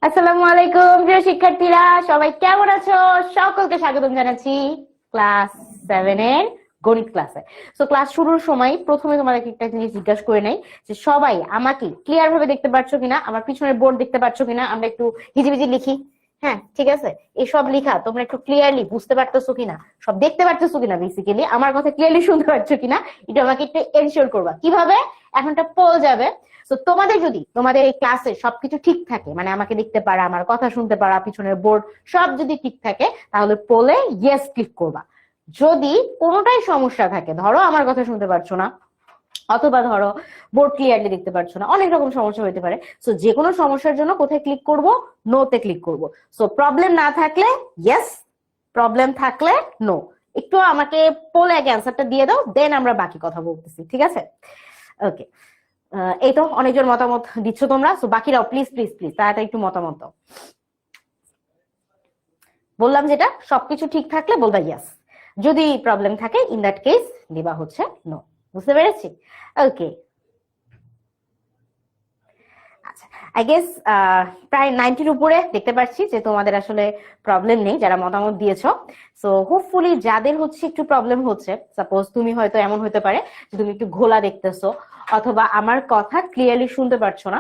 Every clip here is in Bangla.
আসসালামু আলাইকুম প্রিয় শিক্ষার্থীরা, সবাই কেমন আছো? সকলকে স্বাগতম জানাচ্ছি ক্লাস 7 এর গণিত ক্লাসে। তো ক্লাস শুরুর সময় প্রথমে তোমাদেরকে একটা জিনিস জিজ্ঞাসা করে নেই যে সবাই আমাকে ক্লিয়ার ভাবে দেখতে পাচ্ছ কিনা, আমার পিছনের বোর্ড দেখতে পাচ্ছ কিনা, আমরা একটু হিজিবিজি লিখি। হ্যাঁ, ঠিক আছে। এসব লিখা তোমরা একটু ক্লিয়ারলি বুঝতে পারতেছো কিনা, সব দেখতে পারতেছো কিনা, বেসিক্যালি আমার কথা ক্লিয়ারলি শুনতে পারছো কিনা, এটা আমাকে একটু এনশিওর করবা। কিভাবে? এখন একটা পোল যাবে। তো তোমাদের যদি তোমাদের এই ক্লাসে সবকিছু ঠিক থাকে, মানে আমাকে দেখতে পারা, আমার কথা শুনতে পারা, পিছনের বোর্ড সব যদি ঠিক থাকে, তাহলে পোলে ইয়েস ক্লিক করবা। যদি কোনোটাই সমস্যা থাকে, ধরো আমার কথা শুনতে পারছো না, অথবা ধরো বোর্ড ক্লিয়ারলি দেখতে পাচ্ছ না, অনেক রকম সমস্যা হতে পারে। সো যে কোনো সমস্যার জন্য কোথায় ক্লিক করব? নো তে ক্লিক করব। সো প্রবলেম না থাকলে ইয়েস, প্রবলেম থাকলে নো। একটু আমাকে পোলে আগে অ্যান্সারটা দিয়ে দাও, দেন আমরা বাকি কথা বলতেছি, ঠিক আছে? ওকে। এই তো অনেকজন মতামত দিচ্ছ তোমরা, সো বাকিরাও প্লিজ প্লিজ প্লিজ তাড়াতাড়ি একটু মতামত দাও। বললাম যেটা সবকিছু ঠিক থাকলে বলবা ইয়েস, যদি প্রবলেম থাকে ইন দ্যাট কেস দিবা হচ্ছে নো। বুঝতে পেরেছি? ওকে। আচ্ছা, আই গেস প্রায় 90-র উপরে দেখতে পাচ্ছি যে তোমাদের আসলে প্রবলেম নেই যারা মতামত দিয়েছো। সো হোপফুলি যাদের হচ্ছে একটু প্রবলেম হচ্ছে, সাপোজ তুমি হয়তো এমন হতে পারে যে তুমি একটু ঘোলা দেখতেছো, অথবা আমার কথা ক্লিয়ারলি শুনতে পারছো না,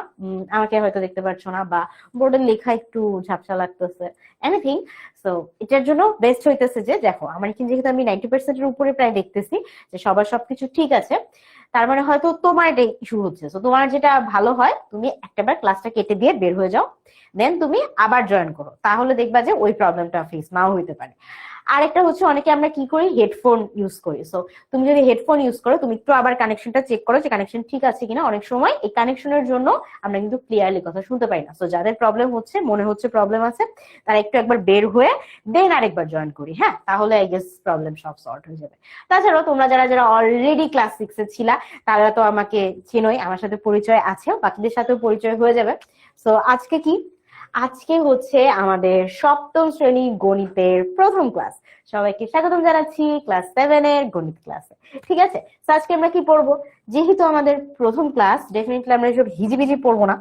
আমাকে হয়তো দেখতে পারছো না, বা বোর্ডের লেখা একটু ঝাপসা লাগতেছে, এনিথিং। সো এটার জন্য বেস্ট হইতেছে যে দেখো আমার কিন্তু যেহেতু আমি 90%-এর উপরে প্রায় দেখতেছি যে সবার সবকিছু ঠিক আছে, তার মানে হয়তো তোমার এটা ইস্যু হচ্ছে। তো তোমার যেটা ভালো হয় তুমি একটাবার ক্লাসটা কেটে দিয়ে বের হয়ে যাও, দেন তুমি আবার জয়েন করো, তাহলে দেখবা যে ওই প্রবলেমটা ফেস নাও হইতে পারে। আরেকটা হচ্ছে অনেকে আমরা কি করি, হেডফোন ইউজ করি। সো তুমি যদি হেডফোন ইউজ করো, তুমি একটু আবার কানেকশনটা চেক করো যে কানেকশন ঠিক আছে কিনা। অনেক সময় এই কানেকশনের জন্য আমরা কিন্তু ক্লিয়ারলি কথা শুনতে পাই না। সো যাদের প্রবলেম হচ্ছে, মনে হচ্ছে প্রবলেম আছে, তারা একটু একবার বের হয়ে দেন আরেকবার জয়েন করি। হ্যাঁ, তাহলে আই গেস প্রবলেম সব সলভ হয়ে যাবে। তাছাড়াও তোমরা যারা যারা অলরেডি ক্লাস 6-এ ছিলা, তারা তো আমাকে চেনোই, আমার সাথে পরিচয় আছে, বাকিদের সাথেও পরিচয় হয়ে যাবে। সো আজকে কি? আজকে হচ্ছে আমাদের সপ্তম শ্রেণী গণিতের প্রথম ক্লাস। সবাইকে স্বাগতম জানাচ্ছি ক্লাস 7 এর গণিত ক্লাসে। ঠিক আছে, তো আজকে আমরা কি পড়বো? যেহেতু আমাদের প্রথম ক্লাস, ডেফিনেটলি আমরা এসব হিজিবিজি পড়বো না,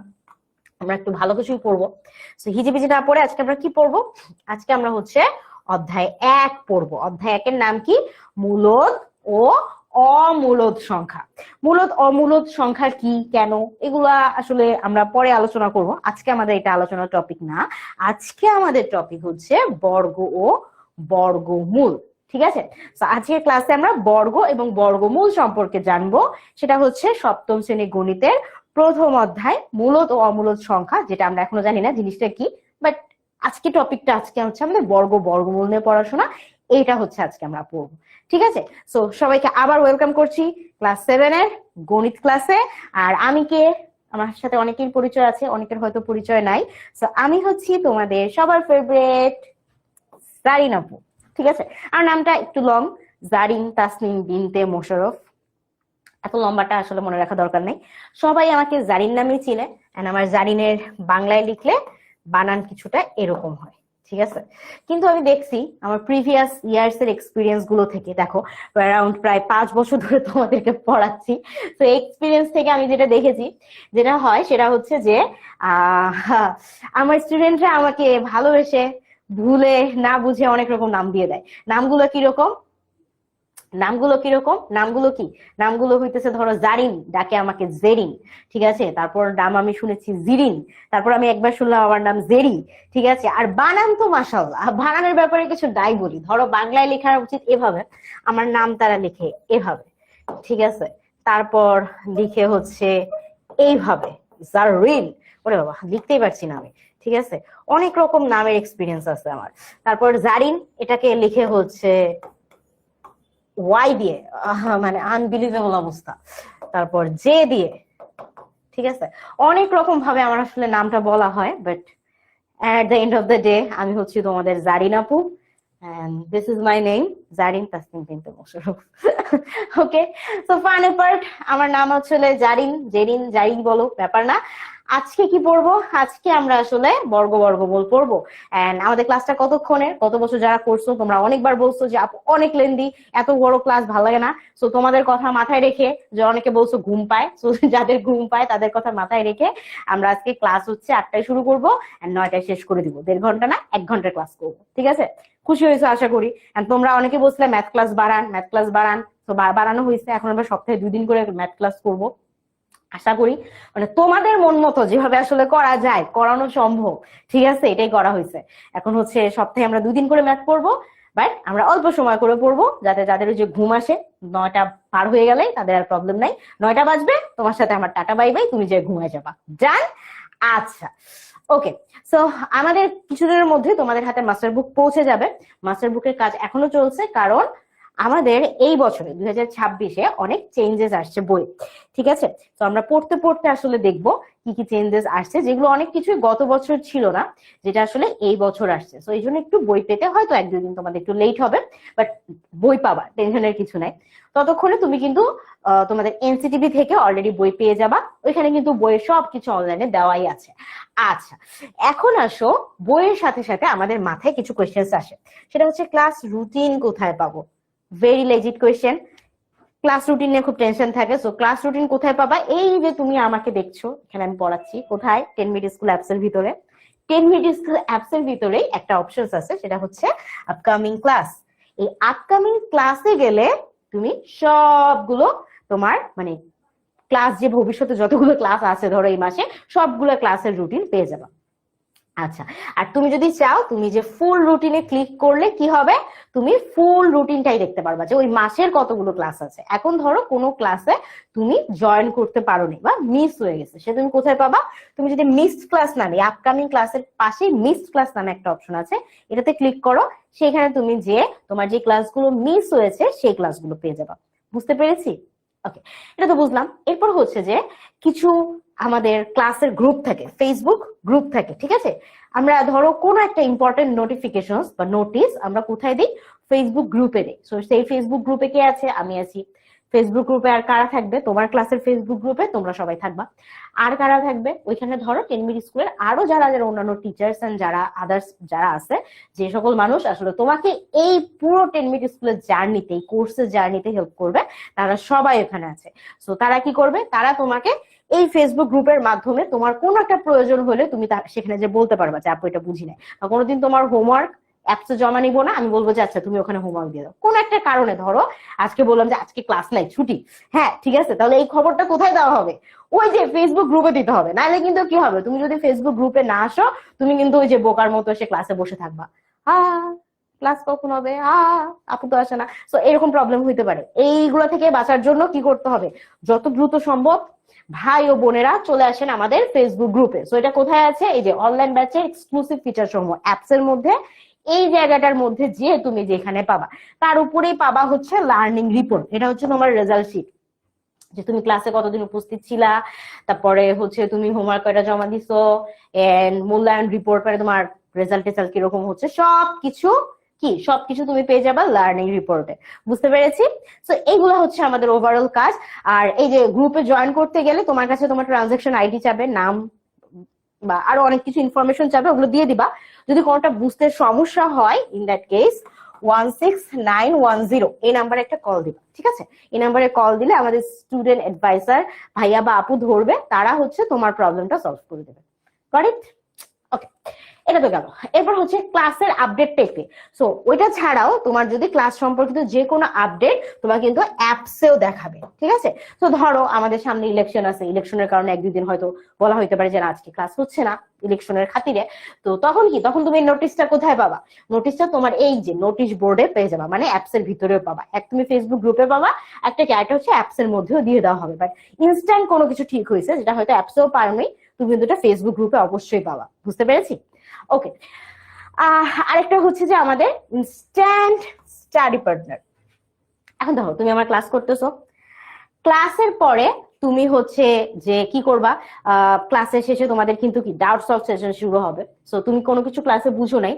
আমরা একটু ভালো কিছুই পড়বো। তো হিজিবিজি না পড়ে আজকে আমরা কি পড়বো? আজকে আমরা হচ্ছে অধ্যায় 1 পড়বো। অধ্যায় 1-এর নাম কি? মূলদ ও অমূলদ সংখ্যা। মূলদ অমূলদ সংখ্যা কি, কেন, এগুলা আসলে আমরা পরে আলোচনা করব। আজকে আমাদের এটা আলোচনার টপিক না। আজকে আমাদের টপিক হচ্ছে বর্গ ও বর্গমূল। ঠিক আছে, তো আজকের ক্লাসে আমরা বর্গ এবং বর্গমূল সম্পর্কে জানবো। সেটা হচ্ছে সপ্তম শ্রেণী গণিতের প্রথম অধ্যায়, মূলদ ও অমূলদ সংখ্যা, যেটা আমরা এখনো জানি না জিনিসটা কি। বাট আজকে টপিকটা আজকে হচ্ছে আমাদের বর্গ বর্গমূল নিয়ে পড়াশোনা, এইটা হচ্ছে আজকে আমরা পড়বো। ঠিক আছে, সো সবাইকে আবার ওয়েলকাম করছি ক্লাস 7 এর গণিত ক্লাসে। আর আমি কে? আমার সাথে অনেকের পরিচয় আছে, অনেকের হয়তো পরিচয় নাই। সো আমি হচ্ছি তোমাদের সবার ফেভারিট জারিন আপু। ঠিক আছে, আর নামটা একটু লং, জারিন তাসনিম বিনতে মোশাররফ। এত লম্বাটা আসলে মনে রাখা দরকার নেই, সবাই আমাকে জারিন নামেই চিনে। এন্ড আমার জারিনের বাংলায় লিখলে বানান কিছুটা এরকম হয়। ঠিক আছে, কিন্তু আমি দেখছি আমার প্রিভিয়াস ইয়ার্স এর এক্সপিরিয়েন্স গুলো থেকে, দেখো অ্যারাউন্ড প্রায় 5 বছর ধরে তোমাদেরকে পড়াচ্ছি, তো এক্সপিরিয়েন্স থেকে আমি যেটা দেখেছি, যেটা হয় সেটা হচ্ছে যে আমার স্টুডেন্টরা আমাকে ভালোবেসে ভুলে না বুঝে অনেক রকম নাম দিয়ে দেয়। নামগুলো কিরকম? নামগুলো কি? নামগুলো হইতেছে, ধরো জারিন ডাকে আমাকে জেরিন। ঠিক আছে, তারপর নাম আমি শুনেছি জিরিন, তারপর আমি একবার শুনলাম আমার নাম জেরি। ঠিক আছে, আর বানান তো মাশাআল্লাহ, বানানের ব্যাপারে কিছু নাই বলি। ধরো বাংলায় লেখা উচিত এভাবে, আমার নাম তারা লিখে এভাবে। ঠিক আছে, তারপর লিখে হচ্ছে এইভাবে জারিন। ওরে বাবা, লিখতেই পারছি না আমি। ঠিক আছে, অনেক রকম নামের এক্সপিরিয়েন্স আছে আমার। তারপর জারিন এটাকে লিখে হচ্ছে ওয়াই দিয়ে, মানে আনবিলিভেবল অবস্থা। তারপর জে দিয়ে। ঠিক আছে, অনেক রকম ভাবে আমার আসলে নামটা বলা হয়, but at the end of the day আমি হচ্ছি তোমাদের জারিন আপু, and this is my name, Zarin Tasnim বিনতে মোশাররফ। ওকে, সো ফানি পার্ট, আমার নাম হচ্ছে জারিন, জেরিন, জারিন বলো, ব্যাপার না। আজকে কি পড়বো? আজকে আমরা আসলে বর্গমূল পড়বো। এন্ড আমাদের ক্লাসটা কতক্ষণের? গত বছর যারা করছো তোমরা অনেকবার বলছো যে আপু অনেক লেন্দি, এত বড় ক্লাস ভালো লাগে না। সো তোমাদের কথা মাথায় রেখে, যে অনেকে বলছো ঘুম পায়, সো যাদের ঘুম পায় তাদের কথা মাথায় রেখে আমরা আজকে ক্লাস হচ্ছে 8টায় শুরু করবো এন্ড 9টায় শেষ করে দিব। 1.5 ঘন্টা না 1 ঘন্টার ক্লাস করবো, ঠিক আছে? খুশি হয়েছো আশা করি। এন্ড তোমরা অনেকে বলছিলে ম্যাথ ক্লাস বাড়ান, তো বাড়ানো হয়েছে। এখন আমরা সপ্তাহে 2 দিন করে ম্যাথ ক্লাস করবো। আশা করি মানে তোমাদের মন মতো যেভাবে আসলে করা যায়, করানো সম্ভব, ঠিক আছে, এটাই করা হয়েছে। এখন হচ্ছে সপ্তাহে আমরা 2 দিন করে ম্যাথ পড়বো, বাট আমরা অল্প সময় করে পড়বো, যাতে যাদের যে ঘুম আসে 9টা পার হয়ে গেলে তাদের আর প্রবলেম নাই। 9টা বাজবে, তোমার সাথে আমার টাটা বাই বাই, তুমি যে ঘুমায় যাবা। ডান? আচ্ছা, ওকে। সো আমাদের কিছুদিনের মধ্যে তোমাদের হাতে মাস্টার বুক পৌঁছে যাবে। মাস্টার বুকের কাজ এখনো চলছে, কারণ আমাদের এই বছরে 2026-এ অনেক চেঞ্জেস আসছে বই, ঠিক আছে? তো আমরা পড়তে পড়তে আসলে দেখবো কি কি চেঞ্জেস আসছে, যেগুলো অনেক কিছুই গত বছর ছিল না, যেটা আসলে এই বছর আসছে। তো এই জন্য একটু বই পেতে হয়তো 1-2 দিন তোমাদের একটু লেট হবে, বাট বই পাবা, টেনশনের কিছু নাই। ততক্ষণে তুমি কিন্তু তোমাদের এনসিটিভি থেকে অলরেডি বই পেয়ে যাবা। ওইখানে কিন্তু বইয়ের সবকিছু অনলাইনে দেওয়াই আছে। আচ্ছা, এখন আসো বইয়ের সাথে সাথে আমাদের মাথায় কিছু কোয়েশ্চেন্স আসে, সেটা হচ্ছে ক্লাস রুটিন কোথায় পাবো? Very legit question. Class routine নিয়ে খুব টেনশন থাকে। সো ক্লাস রুটিন কোথায় পাবা? এই যে তুমি আমাকে দেখছো, এখানে আমি পড়াচ্ছি। কোথায়? 10 মিনিট স্কুল অ্যাপসের ভিতরে। 10 মিনিট স্কুল অ্যাপসের ভিতরেই একটা অপশন আছে, সেটা হচ্ছে আপকামিং ক্লাস। এই আপকামিং ক্লাসে গেলে তুমি সবগুলো তোমার মানে ক্লাস, যে ভবিষ্যতে যতগুলো ক্লাস আছে ধরো এই মাসে, সবগুলো ক্লাসের রুটিন পেয়ে যাবা। আচ্ছা, আর তুমি যদি চাও, তুমি যে ফুল রুটিনে ক্লিক করলে কি হবে, তুমি ফুল রুটিনটাই দেখতে পারবা যে ওই মাসের কতগুলো ক্লাস আছে। এখন ধরো কোনো ক্লাসে তুমি জয়েন করতে পারোনি বা মিস হয়ে গেছে, সে তুমি কোথায় পাবা? তুমি যদি মিসড ক্লাস নামে, আপকামিং ক্লাসের পাশেই মিসড ক্লাস নামে একটা অপশন আছে, এটাতে ক্লিক করো। সেখানে তুমি যে তোমার যে ক্লাসগুলো মিস হয়েছে সেই ক্লাসগুলো পেয়ে যাবা। বুঝতে পেরেছি? ওকে, এটা তো বুঝলাম। এরপর হচ্ছে যে কিছু আমাদের ক্লাসের গ্রুপ থাকে, ফেসবুক গ্রুপ থাকে, ঠিক আছে? আমরা ধরো কোনো একটা ইম্পর্টেন্ট নোটিফিকেশন বা নোটিস আমরা কোথায় দিই? ফেসবুক গ্রুপে দিই। সো সেই ফেসবুক গ্রুপে কে আছে? আমি আছি। ফেসবুক গ্রুপে আর কারা থাকবে? তোমার ক্লাসের ফেসবুক গ্রুপে তোমরা সবাই থাকবা। আর কারা থাকবে ওইখানে? ধরো 10 মিনিট স্কুলের আরো যারা যারা অন্যান্য টিচার্স এন্ড যারা আদার্স যারা আছে, যে সকল মানুষ আসলে তোমাকে এই পুরো 10 মিনিট স্কুলের জার্নিতে, এই কোর্সের জার্নিতে হেল্প করবে, তারা সবাই এখানে আছে। সো তারা কি করবে? তারা তোমাকে এই ফেসবুক গ্রুপের মাধ্যমে তোমার কোনো একটা প্রয়োজন হলে তুমি সেখানে যে বলতে পারবা যে আপু এটা বুঝি নাই, বা কোনোদিন তোমার হোমওয়ার্ক অ্যাপসে জমা নিবো না, আমি বলবো যে আচ্ছা তুমি ওখানে হোমওয়ার্ক দিয়ে দাও। কোন একটা কারণে ধরো আজকে বললাম যে আজকে ক্লাস নাই, ছুটি, হ্যাঁ ঠিক আছে, তাহলে এই খবরটা কোথায় দেওয়া হবে? ওই যে ফেসবুক গ্রুপে দিতে হবে। নাহলে কিন্তু কি হবে, তুমি যদি ফেসবুক গ্রুপে না আসো, তুমি কিন্তু ওই যে বোকার মতো এসে ক্লাসে বসে থাকবা, ক্লাস কখন হবে, আপু তো আসে না। তো এরকম প্রবলেম হইতে পারে। এইগুলো থেকে বাঁচার জন্য কি করতে হবে? যত দ্রুত সম্ভব ভাই ও বোনেরা চলে আসেন আমাদের ফেসবুক গ্রুপে। সো এটা কোথায় আছে? এই যে অনলাইন ব্যাচের এক্সক্লুসিভ ফিচার সমূহ অ্যাপস এর মধ্যে, এই জায়গাটার মধ্যে যে তুমি যেখানে পাবা, তার উপরেই পাবা হচ্ছে লার্নিং রিপোর্ট। এটা হচ্ছে তোমার রেজাল্ট শিট, যে তুমি ক্লাসে কতদিন উপস্থিত ছিলা, তারপরে হচ্ছে তুমি হোমওয়ার্ক কয়টা জমা দিছো, এন্ড মূল্যায়ন রিপোর্ট, মানে তোমার রেজাল্ট টেজাল্ট কিরকম হচ্ছে, সবকিছু তুমি পেয়ে যাবা লার্নিং রিপোর্টে। বুঝতে পেরেছি? তো এইগুলো হচ্ছে আমাদের ওভারঅল কাজ। আর এই যে গ্রুপে জয়েন করতে গেলে তোমার কাছে তোমার ট্রানজাকশন আইডি চাবে, নাম বা আরো অনেক কিছু ইনফরমেশন চাবে, ওগুলো দিয়ে দিবা। যদি কোনোটা বুঝতে সমস্যা হয়, ইন দ্যাট কেস 16910 এই নাম্বারে একটা কল দিবা, ঠিক আছে? এই নাম্বারে কল দিলে আমাদের স্টুডেন্ট অ্যাডভাইসার ভাইয়া বা আপু ধরবে, তারা হচ্ছে তোমার প্রবলেমটা সলভ করে দেবে। কারেক্ট? ওকে, এটা তো গেল। এরপর হচ্ছে ক্লাসের আপডেট পেতে। সো ওইটা ছাড়াও তোমার যদি ক্লাস সম্পর্কিত যে কোনো আপডেট তোমার কিন্তু অ্যাপসেও দেখাবে, ঠিক আছে? তো ধরো আমাদের সামনে ইলেকশন আছে, ইলেকশনের কারণে 1-2 দিন হয়তো বলা হইতে পারে যে আজকে ক্লাস হচ্ছে না ইলেকশনের খাতিরে। তো তখন কি, তখন তুমি নোটিশটা কোথায় পাবা? নোটিশটা তোমার এই যে নোটিশ বোর্ডে পেয়ে যাবা, মানে অ্যাপস এর ভিতরেও পাবা। এক তুমি ফেসবুক গ্রুপে পাবা, একটা ক্যারেক্টার হচ্ছে অ্যাপস এর মধ্যেও দিয়ে দেওয়া হবে। বাট ইনস্ট্যান্ট কোনো কিছু ঠিক হয়েছে যেটা হয়তো অ্যাপসেও পারোনি, তুমি কিন্তু এটা ফেসবুক গ্রুপে অবশ্যই পাবা। বুঝতে পেরেছি? ওকে, আরেকটা হচ্ছে যে আমাদের ইনস্ট্যান্ট স্টাডি পার্টনার। এখন দেখো তুমি আমার ক্লাস করতেছো, ক্লাসের পরে তুমি হচ্ছে যে কি করবা, ক্লাসের শেষে তোমাদের কিন্তু কি ডাউট সলভ সেশন শুরু হবে। সো তুমি কোনো কিছু ক্লাসে বুঝো নাই,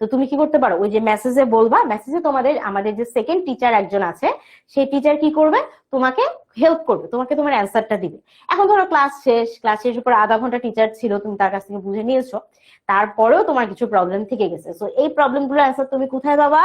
তো তুমি কি করতে পারো, ওই যে মেসেজে বলবা, মেসেজে তোমাদের আমাদের যে সেকেন্ড টিচার একজন আছে, সেই টিচার কি করবে, তোমাকে হেল্প করবে, তোমাকে তোমার অ্যান্সারটা দিবে। এখন ধরো ক্লাস শেষের পর আধা ঘন্টা টিচার ছিল, তুমি তার কাছ থেকে বুঝে নিয়েছো, তারপরেও তোমার কিছু প্রবলেম থেকে গেছে। সো এই প্রবলেমগুলোর অ্যান্সার তুমি কোথায় পাবা?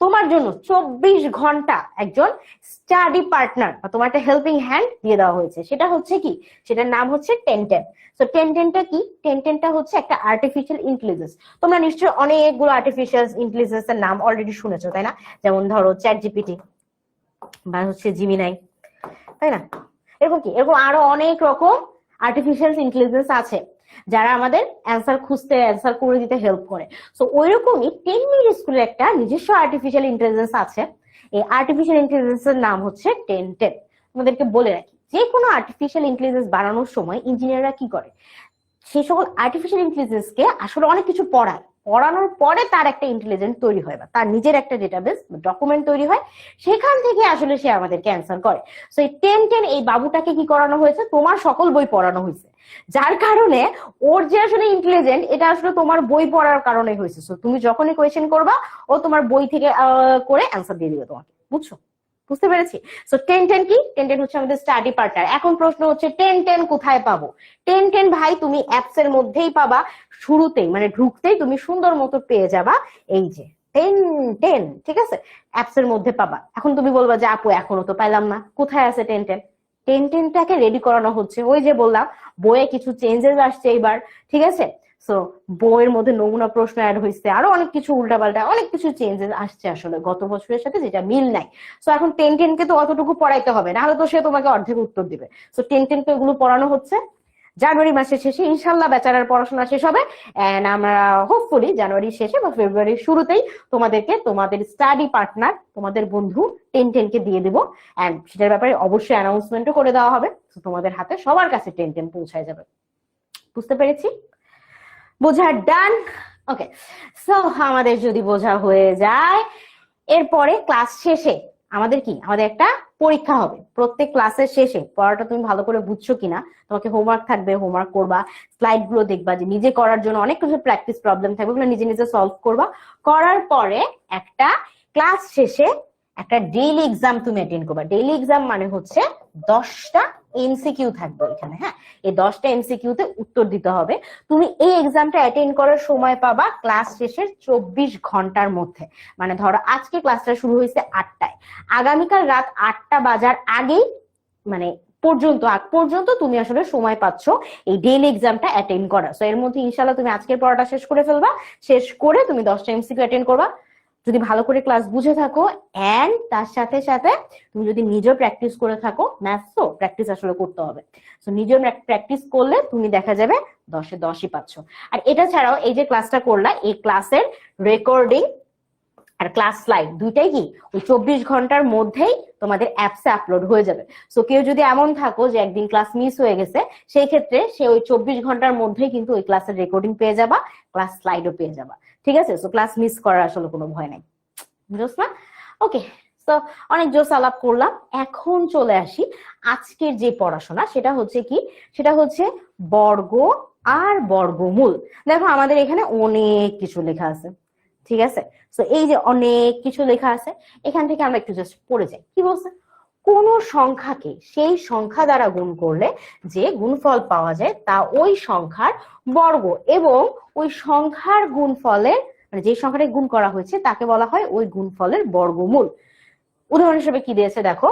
তোমার জন্য 24 ঘন্টা একজন স্টাডি পার্টনার বা তোমার একটা হেল্পিং হ্যান্ড দিয়ে দেওয়া হয়েছে। সেটা হচ্ছে কি, সেটার নাম হচ্ছে 1010। সো 1010টা কি? 1010টা হচ্ছে একটা আর্টিফিশিয়াল ইন্টেলিজেন্স। তোমরা নিশ্চয়ই অনেকগুলো আর্টিফিশিয়াল ইন্টেলিজেন্স এর নাম অলরেডি শুনেছো, তাই না? যেমন ধরো চ্যাট জিপিটি বা হচ্ছে জিমিনাই, তাই না? এরকম আরো অনেক রকম আর্টিফিশিয়াল ইন্টেলিজেন্স আছে যারা আমাদের অ্যান্সার খুঁজতে, অ্যান্সার করে দিতে হেল্প করে। সো ওইরকমই 10 মিনিট স্কুলের একটা নিজস্ব আর্টিফিশিয়াল ইন্টেলিজেন্স আছে। এই আর্টিফিশিয়াল ইন্টেলিজেন্স এর নাম হচ্ছে 1010। তোমাদেরকে বলে রাখি, যে কোনো আর্টিফিশিয়াল ইন্টেলিজেন্স বানানোর সময় ইঞ্জিনিয়াররা কি করে, সেই সকল আর্টিফিশিয়াল ইন্টেলিজেন্স কে আসলে অনেক কিছু পড়ানোর পরে তার একটা ইন্টেলিজেন্স তৈরি হয় বা তার নিজের একটা ডেটাবেস ডকুমেন্ট তৈরি হয়, সেখান থেকে আসলে সে আমাদেরকে অ্যান্সার করে। সো এই 1010 এই বাবুটাকে কি করানো হয়েছে, তোমার সকল বই পড়ানো হয়েছে, যার কারণে ওর যে আসলে ইন্টেলিজেন্ট এটা আসলে তোমার বই পড়ার কারণে হয়েছে। সো তুমি যখনই কোয়েশ্চেন করবা ও তোমার বই থেকে করে অ্যান্সার দিয়ে দিবে তোমাকে। বুঝছো? বুঝতে পেরেছি? সো 1010 কি? 1010 হচ্ছে আমাদের স্টাডি পার্টনার। এখন প্রশ্ন হচ্ছে 1010 কোথায় পাবো? 1010 ভাই তুমি অ্যাপস এর মধ্যেই পাবা। শুরুতেই মানে ঢুকতেই তুমি সুন্দর মতো পেয়ে যাবা এই যে 1010, ঠিক আছে? অ্যাপস এর মধ্যে পাবা। এখন তুমি বলবা যে আপু এখনো তো পাইলাম না, কোথায় আছে 1010? 1010টাকে রেডি করানো হচ্ছে, ওই যে বললাম বইয়ে কিছু চেঞ্জেস আসছে এবার, ঠিক আছে? সো বইয়ের মধ্যে নমুনা প্রশ্ন অ্যাড হয়েছে, আরো অনেক কিছু উল্টাপাল্টা অনেক কিছু চেঞ্জেস আসছে আসলে গত বছরের সাথে, যেটা মিল নাই। সো এখন 1010 কে তো অতটুকু পড়াইতে হবে, নাহলে তো সে তোমাকে অর্ধেক উত্তর দিবে। সো 1010 কে এগুলো পড়ানো হচ্ছে। জানুয়ারি মাসের শেষে ইনশাল্লাহ বেচারার পড়াশোনা শেষ হবে, এন্ড আমরা হোপফুলি জানুয়ারি শেষে বা ফেব্রুয়ারির শুরুতেই তোমাদেরকে তোমাদের স্টাডি পার্টনার, তোমাদের বন্ধু 1010 কে দিয়ে দিব। এন্ড সেটার ব্যাপারে অবশ্যই অ্যানাউন্সমেন্টও করে দেওয়া হবে। তোমাদের হাতে সবার কাছে 1010 পৌঁছায় যাবে। বুঝতে পেরেছি? বোঝা ডান? ওকে। সো আমাদের যদি বোঝা হয়ে যায়, এরপরে ক্লাস শেষে আমাদের কি, আমাদের একটা পরীক্ষা হবে। প্রত্যেক ক্লাসের শেষে পড়াটা তুমি ভালো করে বুঝছো কিনা, তোমাকে হোমওয়ার্ক থাকবে, হোমওয়ার্ক করবা, স্লাইড গুলো দেখবা, যে নিজে করার জন্য অনেক কিছু প্র্যাকটিস প্রবলেম থাকবে, ওগুলো নিজে নিজে সলভ করবা। করার পরে একটা ক্লাস শেষে একটা ডেইলি এক্সাম তুমি অ্যাটেন্ড করবা। ডেইলি এক্সাম মানে হচ্ছে 10টা এমসিকিউ থাকবে এখানে। হ্যাঁ, এই 10টা এমসিকিউ তে উত্তর দিতে হবে। তুমি এই এক্সামটা অ্যাটেন্ড করার সময় পাবা ক্লাস শেষের 24 ঘন্টার মধ্যে। মানে ধরো আজকে ক্লাসটা শুরু হয়েছে 8টায়, আগামীকাল রাত 8টা বাজার আগেই মানে আগ পর্যন্ত তুমি আসলে সময় পাচ্ছ এই ডেইলি এক্সামটা অ্যাটেন্ড করার। সো এর মধ্যে ইনশাল্লাহ তুমি আজকের পড়াটা শেষ করে ফেলবা। শেষ করে তুমি 10টা এমসিকিউ অ্যাটেন্ড করবা যদি ভালো করে ক্লাস বুঝে থাকো, এন্ড তার সাথে সাথে তুমি যদি নিজেও প্র্যাকটিস করে থাকো। ম্যাথস তো প্র্যাকটিস আসলে করতে হবে। তো নিজেও প্র্যাকটিস করলে তুমি দেখা যাবে 10এ 10ই পাচ্ছ। আর এটা ছাড়াও এই যে ক্লাসটা করলা, এই ক্লাসের রেকর্ডিং আর ক্লাস স্লাইড দুইটাই কি ওই 24 ঘন্টার মধ্যেই তোমাদের অ্যাপসে আপলোড হয়ে যাবে। সো কেউ যদি এমন থাকো যে একদিন ক্লাস মিস হয়ে গেছে, সেই ক্ষেত্রে সে ওই 24 ঘন্টার মধ্যেই কিন্তু ওই ক্লাসের রেকর্ডিং পেয়ে যাবা, ক্লাস স্লাইডও পেয়ে যাবা। ঠিক আছে? সো ক্লাস মিস করার আসলে কোনো ভয় নাই। বুঝছ না? ওকে। তো অনেক জোস আলাপ করলাম। এখন চলে আসি আজকের যে পড়াশোনা, সেটা হচ্ছে কি, সেটা হচ্ছে বর্গ আর বর্গমূল। দেখো আমাদের এখানে অনেক কিছু লেখা আছে, ঠিক আছে? তো এই যে অনেক কিছু লেখা আছে, এখান থেকে আমরা একটু জাস্ট পড়ে যাই। কি বলছে? কোন সংখ্যাকে সেই সংখ্যা দ্বারা গুণ করলে যে গুণফল পাওয়া যায় তা ওই সংখ্যার বর্গ, এবং ওই সংখ্যার গুণফলের মানে যে সংখ্যাটা গুণ করা হয়েছে তাকে বলা হয় ওই গুণফলের বর্গমূল। উদাহরণ হিসেবে কি দিয়েছে দেখো,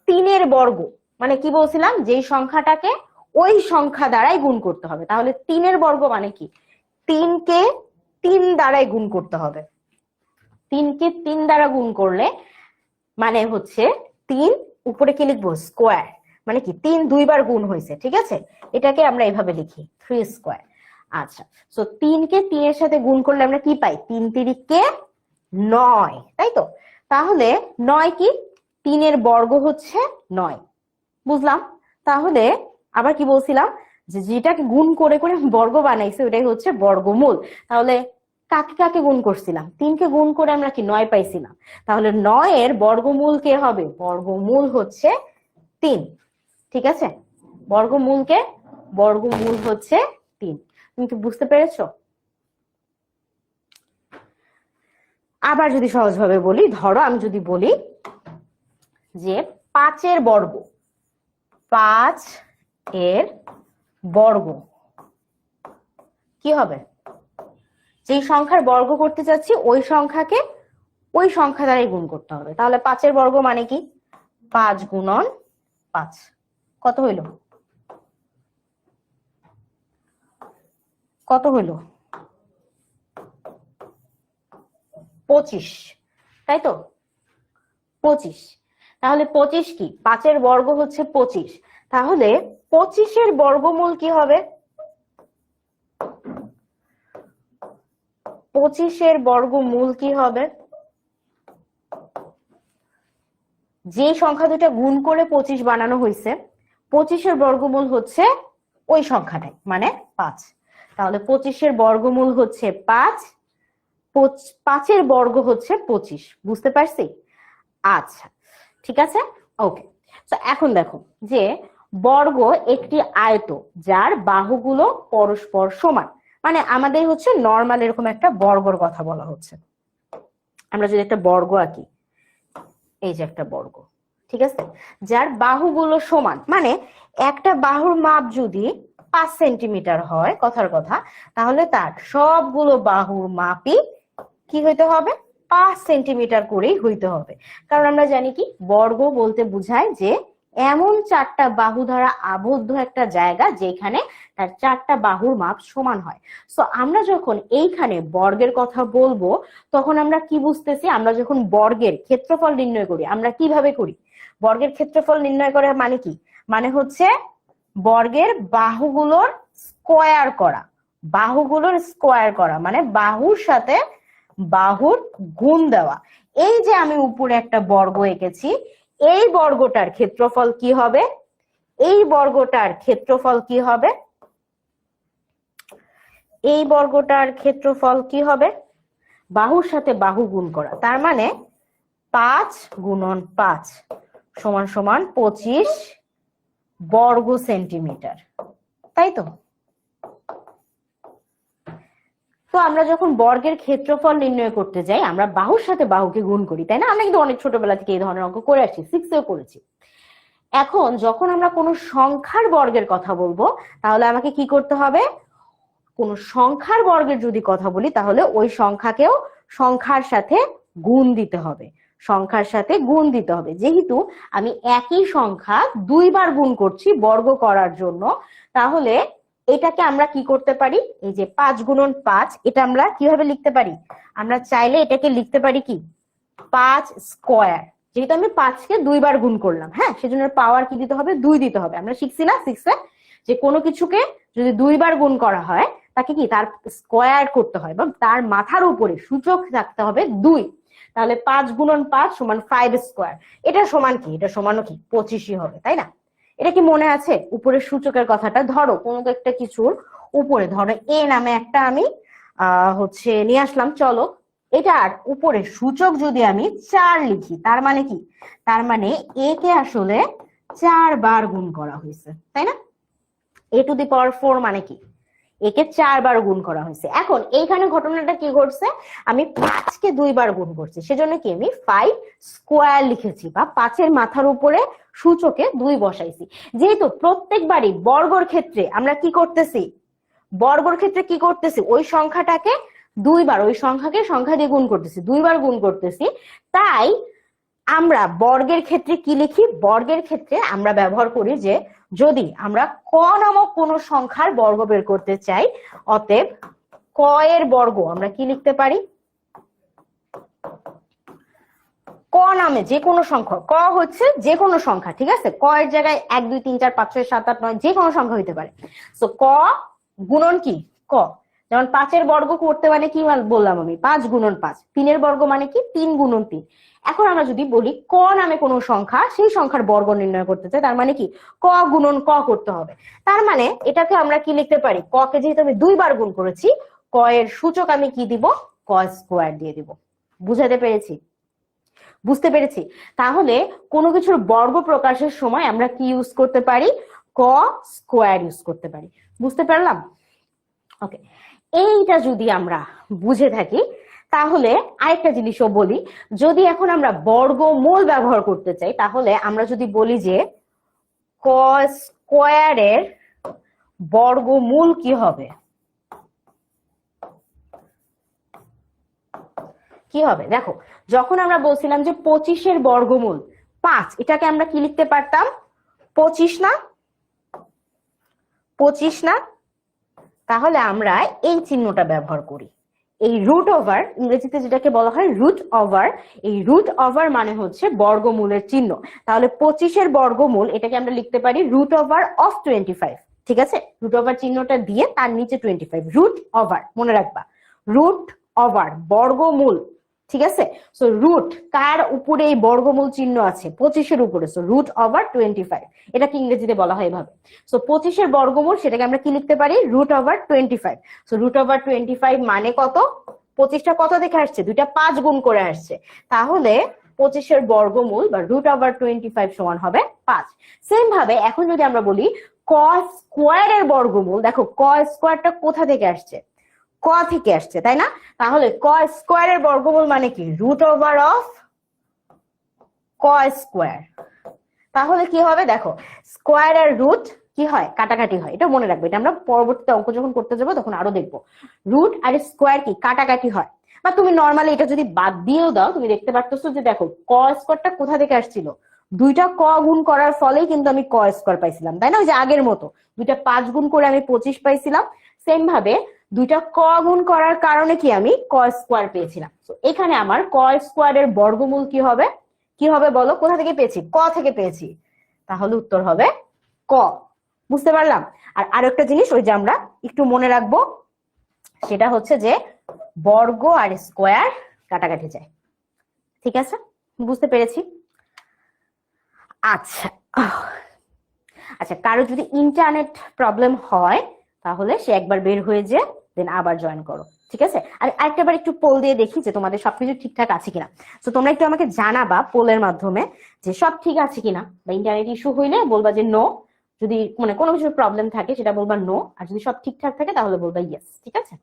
3-এর বর্গ মানে কি বলছিলাম, যে সংখ্যাটাকে ওই সংখ্যা দ্বারাই গুণ করতে হবে। তাহলে 3-এর বর্গ মানে কি, 3কে 3 দ্বারাই গুণ করতে হবে। 3কে 3 দ্বারা গুণ করলে মানে হচ্ছে 3 উপরে কি লিখবো, স্কোয়ার, মানে কি 3 দুইবার গুণ হয়েছে, ঠিক আছে? এটাকে আমরা এভাবে লিখি 3 স্কোয়ার। আচ্ছা, সো 3কে 3-এর সাথে গুণ করলে আমরা কি পাই, 3 তিরিকে 9, তাই তো? তাহলে 9 কি, 3-এর বর্গ হচ্ছে 9। বুঝলাম? তাহলে আবার কি বলছিলাম, যে যেটাকে গুণ করে করে বর্গ বানাইছে ওটাই হচ্ছে বর্গমূল। তাহলে কাকে কাকে গুণ করছিলাম, 3কে গুণ করে আমরা কি 9 পাইছিলাম। তাহলে 9-এর বর্গমূল কে হবে, বর্গমূল হচ্ছে 3। ঠিক আছে? বর্গমূল হচ্ছে 3। তুমি কি বুঝতে পেরেছো? আবার যদি সহজভাবে বলি, ধরো আমি যদি বলি যে 5 এর বর্গ, 5 এর বর্গ কি হবে? যেই সংখ্যার বর্গ করতে চাচ্ছি ওই সংখ্যাকে ওই সংখ্যা দ্বারাই গুণ করতে হবে। তাহলে 5 এর বর্গ মানে কি? 5 গুণন 5 কত হইল? কত হইল? 25, তাই তো? 25। তাহলে 25 কি? 5 এর বর্গ হচ্ছে 25। তাহলে 25 এর বর্গমূল কি হবে? 25 এর বর্গমূল কি হবে? যে সংখ্যা দুটা গুণ করে 25 বানানো হয়েছে, 25 এর বর্গমূল হচ্ছে ওই সংখ্যাটাই, মানে 5। তাহলে 25 এর বর্গমূল হচ্ছে 5, 5 এর বর্গ হচ্ছে 25। বুঝতে পারছি? আচ্ছা, ঠিক আছে, ওকে। তো এখন দেখো যে বর্গ একটি আয়ত যার বাহুগুলো পরস্পর সমান, মানে আমাদের হচ্ছে নর্মাল এরকম একটা বর্গর কথা বলা হচ্ছে। আমরা যদি একটা বর্গ আঁকি, এই যে একটা বর্গ, ঠিক আছে, যার বাহুগুলো সমান, মানে একটা বাহুর মাপ যদি 5 সেন্টিমিটার হয়, কথার কথা, তাহলে তার সবগুলো বাহুর মাপই কি হইতে হবে? 5 সেন্টিমিটার করেই হইতে হবে। কারণ আমরা জানি কি বর্গ বলতে বোঝায় যে এমন 4টা বাহু দ্বারা আবদ্ধ একটা জায়গা যেখানে তার 4টা বাহুর মাপ সমান হয়। সো আমরা যখন এইখানে বর্গের কথা বলবো তখন আমরা কি বুঝতেছি? আমরা যখন বর্গের ক্ষেত্রফল নির্ণয় করি, আমরা কিভাবে করি? বর্গের ক্ষেত্রফল নির্ণয় করার মানে কি? মানে হচ্ছে বর্গের বাহুগুলোর স্কোয়ার করা। বাহুগুলোর স্কোয়ার করা মানে বাহুর সাথে বাহুর গুণ দেওয়া। এই যে আমি উপরে একটা বর্গ এঁকেছি, এই বর্গটার ক্ষেত্রফল কি হবে? এই বর্গটার ক্ষেত্রফল কি হবে? এই বর্গটার ক্ষেত্রফল কি হবে? বাহুর সাথে বাহু গুণ করা, তার মানে 5 গুণন 5 সমান সমান 25 বর্গ সেন্টিমিটার, তাই তো? তো আমরা যখন বর্গের ক্ষেত্রফল নির্ণয় করতে যাই আমরা বাহুর সাথে বাহুকে গুণ করি, তাই না? আমরা কিন্তু অনেক ছোটবেলা থেকে এই ধরনের অঙ্ক করে আসছি, 6এও করেছি। এখন যখন আমরা কোনো সংখ্যার বর্গের কথা বলবো তাহলে আমাকে কি করতে হবে? কোন সংখ্যার বর্গের যদি কথা বলি তাহলে ওই সংখ্যাকেও সংখ্যার সাথে গুণ দিতে হবে, সংখ্যার সাথে গুণ দিতে হবে। যেহেতু আমি একই সংখ্যা 2 বার গুণ করছি বর্গ করার জন্য, তাহলে এটাকে আমরা কি করতে পারি? এই যে 5 গুণন 5, এটা আমরা কিভাবে লিখতে পারি? আমরা চাইলে এটাকে লিখতে পারি কি 5 স্কোয়ার। যেহেতু আমি 5কে 2 বার গুণ করলাম, হ্যাঁ, সেজন্য পাওয়ার কি দিতে হবে? 2 দিতে হবে। আমরা শিখছি না 6 এ যে কোনো কিছুকে যদি 2 বার গুণ করা হয় তাকে কি তার স্কোয়ার করতে হয়, বা তার মাথার উপরে সূচক থাকতে হবে 2। তাহলে 5 গুণন 5 সমান 5 স্কোয়ার। এটা সমান কি? এটা সমানও কি 25ই হবে, তাই না? এটা কি মনে আছে? উপরের সূচকের কথাটা ধরো কোনো একটা কিছুর উপরে, ধরো এ নামে একটা আমি হচ্ছে নিয়ে আসলাম, চলো এটার উপরে সূচক যদি আমি 4 লিখি, তার মানে কি? তার মানে এ কে আসলে 4 বার গুণ করা হয়েছে, তাই না? a টু দি পাওয়ার 4 মানে কি? একে 4 বার গুণ করা হয়েছে। এখন এইখানে ঘটনাটা কি ঘটছে? আমি 5কে 2 বার গুণ করছি, সেজন্য কি আমি 5 স্কোয়ার লিখেছি, বা 5-এর মাথার উপরে সূচকে 2 বসাইছি। যেহেতু প্রত্যেকবারই বর্গর ক্ষেত্রে আমরা কি করতেছি? বর্গর ক্ষেত্রে কি করতেছি? ওই সংখ্যাটাকে 2 বার, ওই সংখ্যাকে সংখ্যা দিয়ে গুণ করতেছি, 2 বার গুণ করতেছি। তাই আমরা বর্গের ক্ষেত্রে কি লিখি? বর্গের ক্ষেত্রে আমরা ব্যবহার করি যে যদি আমরা ক নামক কোন সংখ্যার বর্গ বের করতে চাই, অতএব ক এর বর্গ আমরা কি লিখতে পারি? ক নামে যে কোনো সংখ্যা, ক হচ্ছে যে কোনো সংখ্যা, ঠিক আছে? ক এর জায়গায় 1 2 3 4 5 6 7 8 9 যে কোনো সংখ্যা হইতে পারে। সো ক গুণন কি? ক। যেমন 5 এর বর্গ করতে মানে কি বললাম আমি? 5 গুণন 5। 3 এর বর্গ মানে কি? 3 গুণন 3। এখন আমরা যদি বলি ক নামে কোনো সংখ্যা, সেই সংখ্যার বর্গ নির্ণয় করতে চাই, তার মানে কি ক গুণন ক করতে হবে। তার মানে এটাকে আমরা কি লিখতে পারি? ক কে যেহেতু আমি 2 বার গুণ করেছি, ক এর সূচক আমি কি দিব? ক স্কোয়ার দিয়ে দিব। বুঝাতে পেরেছি? বুঝতে পেরেছি? তাহলে কোনো কিছুর বর্গ প্রকাশের সময় আমরা কি ইউজ করতে পারি? ক স্কোয়ার ইউজ করতে পারি। বুঝতে পারলাম? ওকে, এইটা যদি আমরা বুঝে থাকি তাহলে আরেকটা জিনিসও বলি, যদি এখন আমরা বর্গমূল ব্যবহার করতে চাই, তাহলে আমরা যদি বলি যে ক স্কোয়ারের বর্গমূল কি হবে, কি হবে দেখো, যখন আমরা বলছিলাম যে 25-এর বর্গমূল 5, এটাকে আমরা কি লিখতে পারতাম, 25 না, 25 না? তাহলে আমরা এই চিহ্নটা ব্যবহার করি, এই রুট ওভার, ইংরেজিতে যেটাকে বলা হয় রুট ওভার, এই রুট ওভার মানে হচ্ছে বর্গমূলের চিহ্ন। তাহলে 25-এর বর্গমূল এটাকে আমরা লিখতে পারি রুট ওভার অফ 25, ঠিক আছে? রুট ওভার চিহ্নটা দিয়ে তার নিচে 25, রুট ওভার, মনে রাখবা, রুট ওভার বর্গমূল, ঠিক আছে? সো রুট কার উপরে এই বর্গমূল চিহ্ন আছে, 25-এর উপরে, সো রুট ওভার 25, এটাকে ইংরেজিতে বলা হয় এভাবে। সো 25-এর বর্গমূল সেটাকে আমরা কি লিখতে পারি, root over 25। So root over 25 মানে কত, 25টা কত দেখে আসছে, দুইটা 5 গুণ করে আসছে, তাহলে 25-এর বর্গমূল বা রুট ওভার 25 সমান হবে 5। সেম ভাবে এখন যদি আমরা বলি ক স্কোয়ারের বর্গমূল, দেখো ক স্কোয়ারটা কোথা থেকে আসছে, ক থেকে আসছে, তাই না? তাহলে ক স্কোয়ারের বর্গমূল মানে কি, রুট ওভার অফ ক স্কোয়ার। তাহলে কি হবে দেখো, স্কোয়ার আর রুট কি হয়, কাটাকাটি হয়, এটা মনে রাখবে, এটা আমরা পরবর্তীতে অঙ্ক যখন করতে যাবো তখন আরো দেখবো। রুট আর স্কোয়ার কি কাটাকাটি হয়, বা তুমি নর্মালি এটা যদি বাদ দিয়েও দাও, তুমি দেখতে পারতেছো যে দেখো ক স্কোয়ারটা কোথা থেকে আসছিল, দুইটা ক গুণ করার ফলেই কিন্তু আমি ক স্কোয়ার পাইছিলাম, তাই না? ওই যে আগের মতো দুইটা 5 গুণ করে আমি 25 পাইছিলাম, সেম ভাবে দুইটা ক গুণ করার কারণে কি আমি ক স্কোয়ার পেয়েছিলাম। তো এখানে আমার ক স্কোয়ারের বর্গমূল কি হবে, কি হবে বলো, কোথা থেকে পেয়েছি, ক থেকে পেয়েছি, তাহলে উত্তর হবে ক। বুঝতে পারলাম? আর আরেকটা জিনিস ওই যে আমরা একটু মনে রাখবো, সেটা হচ্ছে যে বর্গ আর স্কোয়ার কাটাকাটি যায়, ঠিক আছে? বুঝতে পেরেছি। আচ্ছা আচ্ছা, কারো যদি ইন্টারনেট প্রবলেম হয় তাহলে সে একবার বের হয়ে যে দেন আবার জয়েন করো, ঠিক আছে? আর আরেকটাবার একটু পোল দিয়ে দেখি যে তোমাদের সবকিছু ঠিকঠাক আছে কিনা। তো তোমরা একটু আমাকে জানাবা পোলের মাধ্যমে যে সব ঠিক আছে কিনা, বা ইন্টারনেট ইস্যু হইলে বলবা যে নো, যদি মানে কোনো কিছু প্রবলেম থাকে সেটা বলবা নো, আর যদি সব ঠিকঠাক থাকে তাহলে বলবা ইয়েস, ঠিক আছে?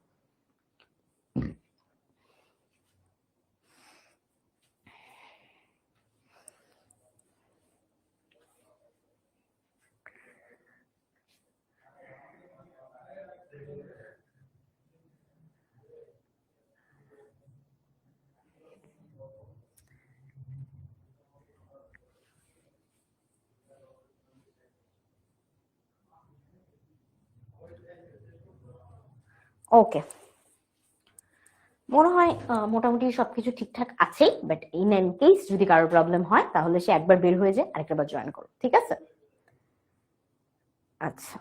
ওকে, মনে হয় মোটামুটি সবকিছু ঠিকঠাক আছে, বাট ইন এন কেস যদি কারোর প্রবলেম হয় তাহলে সে একবার বের হয়ে যায় আরেকবার জয়েন করো, ঠিক আছে? আচ্ছা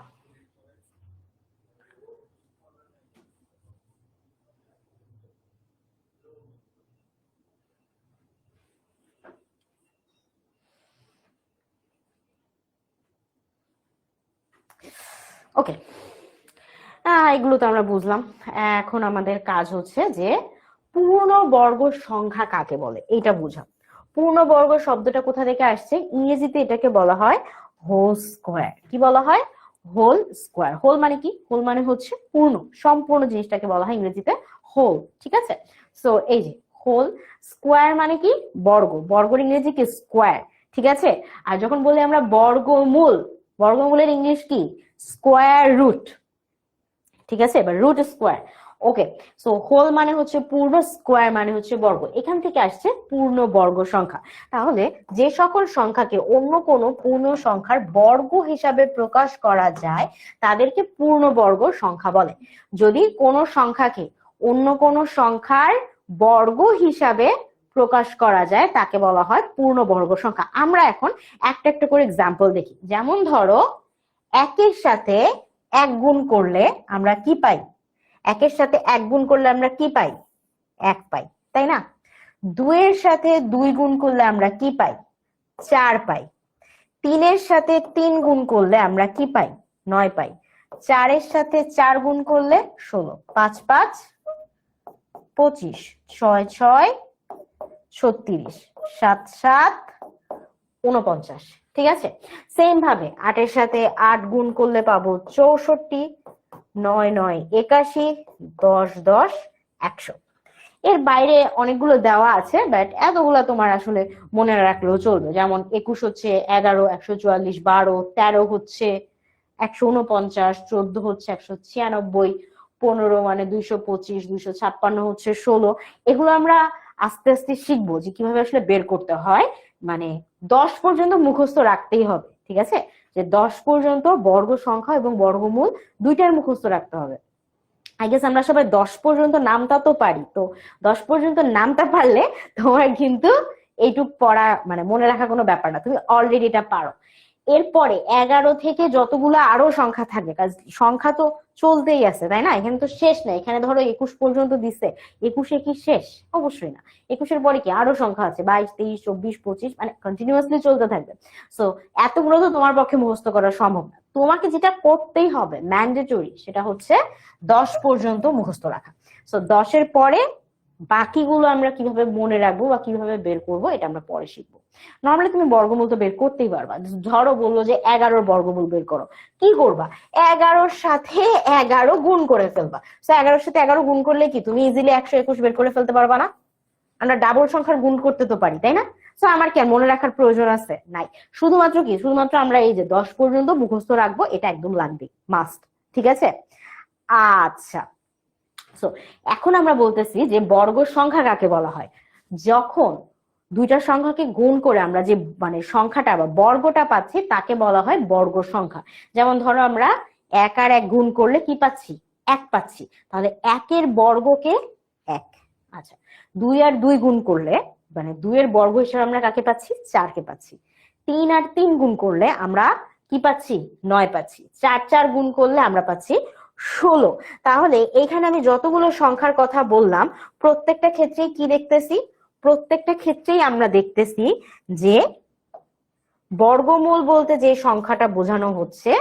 ওকে, এগুলো তো আমরা বুঝলাম। এখন আমাদের কাজ হচ্ছে যে পূর্ণবর্গ সংখ্যা কাকে বলে এটা বোঝা। পূর্ণবর্গ শব্দটা কোথা থেকে আসছে, ইংরেজিতে এটাকে বলা হয় হোল স্কোয়ার। কি বলা হয়, হোল স্কোয়ার। হোল মানে কি, হোল মানে হচ্ছে পূর্ণ, সম্পূর্ণ জিনিসটাকে বলা হয় ইংরেজিতে হোল, ঠিক আছে? সো এই যে হোল, স্কোয়ার মানে কি বর্গ, বর্গের ইংরেজি কি স্কোয়ার, ঠিক আছে? আর যখন বলি আমরা বর্গমূল, বর্গমূলের ইংলিশ কি স্কোয়ার রুট, ঠিক আছে? এবার রুট স্কোয়ার, ওকে। সো হোল মানে হচ্ছে পূর্ণ, স্কোয়ার মানে হচ্ছে বর্গ, এখান থেকে আসছে পূর্ণ বর্গ সংখ্যা। তাহলে যে সকল সংখ্যাকে অন্য কোনো পূর্ণ সংখ্যার বর্গ হিসাবে প্রকাশ করা যায় তাদেরকে পূর্ণবর্গ সংখ্যা বলে। যদি কোনো সংখ্যাকে অন্য কোনো সংখ্যার বর্গ হিসাবে প্রকাশ করা যায় তাকে বলা হয় পূর্ণবর্গ সংখ্যা। আমরা এখন একটা একটা করে এক্সাম্পল দেখি। যেমন ধরো 1-এর সাথে 1 গুণ করলে আমরা কি পাই, 1-এর সাথে 1 গুণ করলে আমরা কি পাই, 1 পাই, তাই না? 2-এর সাথে 2 গুণ করলে আমরা কি পাই, 4 পাই। 3-এর সাথে 3 গুণ করলে আমরা কি পাই, 9 পাই। 4-এর সাথে 4 গুণ করলে 16, 5 5 25, 6 6 36, 7 7 49, ঠিক আছে? সেম ভাবে 8-এর সাথে 8 গুণ করলে পাবো 64, 9 9 81, 10 10 100। এর বাইরে অনেকগুলো দেওয়া আছে, বাট এতগুলো তোমার আসলে মনে রাখলেও চলবে। যেমন 21 হচ্ছে 11, 144, 12, 13 হচ্ছে 149, 14 হচ্ছে 196, 15 মানে 225, 256 হচ্ছে 16। এগুলো আমরা আস্তে আস্তে শিখবো যে কিভাবে আসলে বের করতে হয়। মানে 10 পর্যন্ত মুখস্থ রাখতেই হবে, ঠিক আছে? যে 10 পর্যন্ত বর্গ সংখ্যা এবং বর্গমূল দুইটার মুখস্থ রাখতে হবে। আই গেস আমরা সবাই 10 পর্যন্ত নামটা তো পারি, তো 10 পর্যন্ত নামটা পারলে তোমার কিন্তু এইটুক পড়া মানে মনে রাখা কোনো ব্যাপার না, তুমি অলরেডি এটা পারো। এরপরে 11 থেকে যতগুলো আরো সংখ্যা থাকবে, কারণ সংখ্যা তো চলতেই আছে, তাই না? এখানে তো শেষ নাই। এখানে ধরো 21 পর্যন্ত দিছে, 21 কি শেষ? অবশ্যই না। 21-এর পরে কি আরো সংখ্যা আছে, 22, 23, 24, 25, মানে কন্টিনিউয়াসলি চলতে থাকবে। সো এতগুলো তো তোমার পক্ষে মুখস্থ করা সম্ভব না। তোমাকে যেটা করতেই হবে ম্যান্ডেটরি, সেটা হচ্ছে 10 পর্যন্ত মুখস্থ রাখা। সো 10-এর পরে বাকিগুলো আমরা কিভাবে মনে রাখবো বা কিভাবে বের করবো এটা আমরা পরে শিখবো। নর্মালি তুমি বর্গমূল তো বের করতেই পারবা। ধরো বললো যে 11-র বর্গমূল বের করো, কি করবা? 11-র সাথে 11 গুণ করে ফেলবা। সো 11-র সাথে 11 গুণ করলে কি তুমি ইজিলি 121 বের করে ফেলতে পারবা না? আমরা ডাবল সংখ্যার গুণ করতে তো পারি, তাই না? তো আমার কি আর মনে রাখার প্রয়োজন আছে? নাই। শুধুমাত্র কি, শুধুমাত্র আমরা এই যে 10 পর্যন্ত মুখস্থ রাখবো, এটা একদম লাগবে, মাস্ট। ঠিক আছে? আচ্ছা, সো এখন আমরা বলতেছি যে বর্গ সংখ্যা কাকে বলা হয়? যখন দুইটা সংখ্যাকে গুণ করে আমরা যে মানে সংখ্যাটা বা বর্গটা পাচ্ছি তাকে বলা হয় বর্গ সংখ্যা। যেমন ধরো আমরা 1 আর 1 গুণ করলে কি পাচ্ছি? 1 পাচ্ছি। তাহলে 1-এর বর্গকে 1। আচ্ছা, 2 আর 2 গুণ করলে মানে 2 এর বর্গ হিসেবে আমরা কাকে পাচ্ছি? 4 কে পাচ্ছি। 3 আর 3 গুণ করলে আমরা কি পাচ্ছি? 9 পাচ্ছি। 4 4 গুণ করলে আমরা পাচ্ছি 16। তাহলে এখানে আমি যতগুলো সংখ্যার কথা বললাম প্রত্যেকটা ক্ষেত্রেই কি দেখতেছি? প্রত্যেকটা ক্ষেত্রেই আমরা দেখতেছি যে বর্গমূল বলতে যে সংখ্যাটা বোঝানো হচ্ছে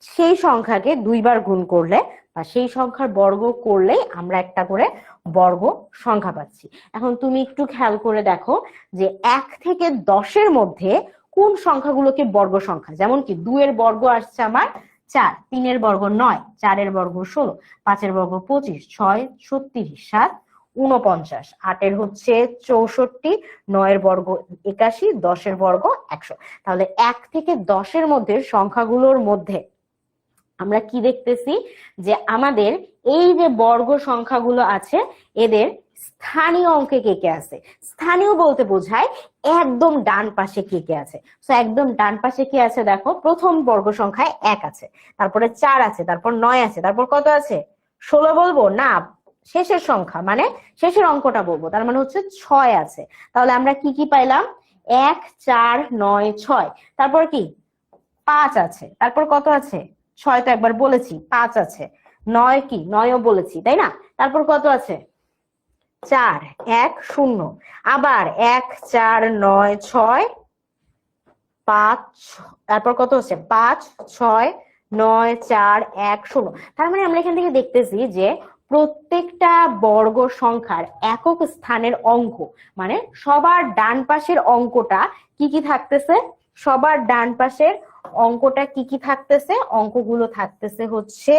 সেই সংখ্যাকে 2 বার গুণ করলে বা সেই সংখ্যার বর্গ করলেই আমরা একটা করে বর্গ সংখ্যা পাচ্ছি। এখন তুমি একটু খেয়াল করে দেখো যে 1 থেকে 10-এর মধ্যে কোন সংখ্যাগুলোকে বর্গ সংখ্যা? যেমন কি 2 এর বর্গ আসছে আমার 4, 3 এর বর্গ 9, 4 এর বর্গ 16, 5 এর বর্গ 25, 6 36, 7 49, 8 এর হচ্ছে 64, 9 এর বর্গ 81, 10 এর বর্গ 100। তাহলে 1 থেকে 10-এর মধ্যে সংখ্যাগুলোর মধ্যে আমরা কি দেখতেছি যে আমাদের এই যে বর্গ সংখ্যাগুলো আছে এদের স্থানীয় অঙ্কে কে কে আছে? স্থানীয় বলতে বোঝায় একদম ডান পাশে কে কে আছে। তো একদম ডান পাশে কি আছে দেখো, প্রথম বর্গ সংখ্যায় 1 আছে, তারপরে 4 আছে, তারপর 9 আছে, তারপর কত আছে? 16 বলবো না, শেষের সংখ্যা মানে শেষের অঙ্কটা বলবো, তার মানে হচ্ছে 6 আছে। তাহলে আমরা কি কি পাইলাম? 1 4 9 6, তারপর কি 5 আছে, তারপর কত আছে? 6 তো একবার বলেছি, 5 আছে, 9 কি 9ও বলেছি, তাই না? তারপর কত আছে? 4 1 0, আবার 1 4 9 6 5, তারপর কত হচ্ছে? 5 6 9 4 1 0। তার মানে আমরা এখান থেকে দেখতেছি যে প্রত্যেকটা বর্গ সংখ্যার একক স্থানের অঙ্ক মানে সবার ডান পাশের অঙ্কটা কি কি থাকতেছে? সবার ডান পাশের অঙ্কটা কি কি থাকতেছে? অঙ্কগুলো থাকতেছে হচ্ছে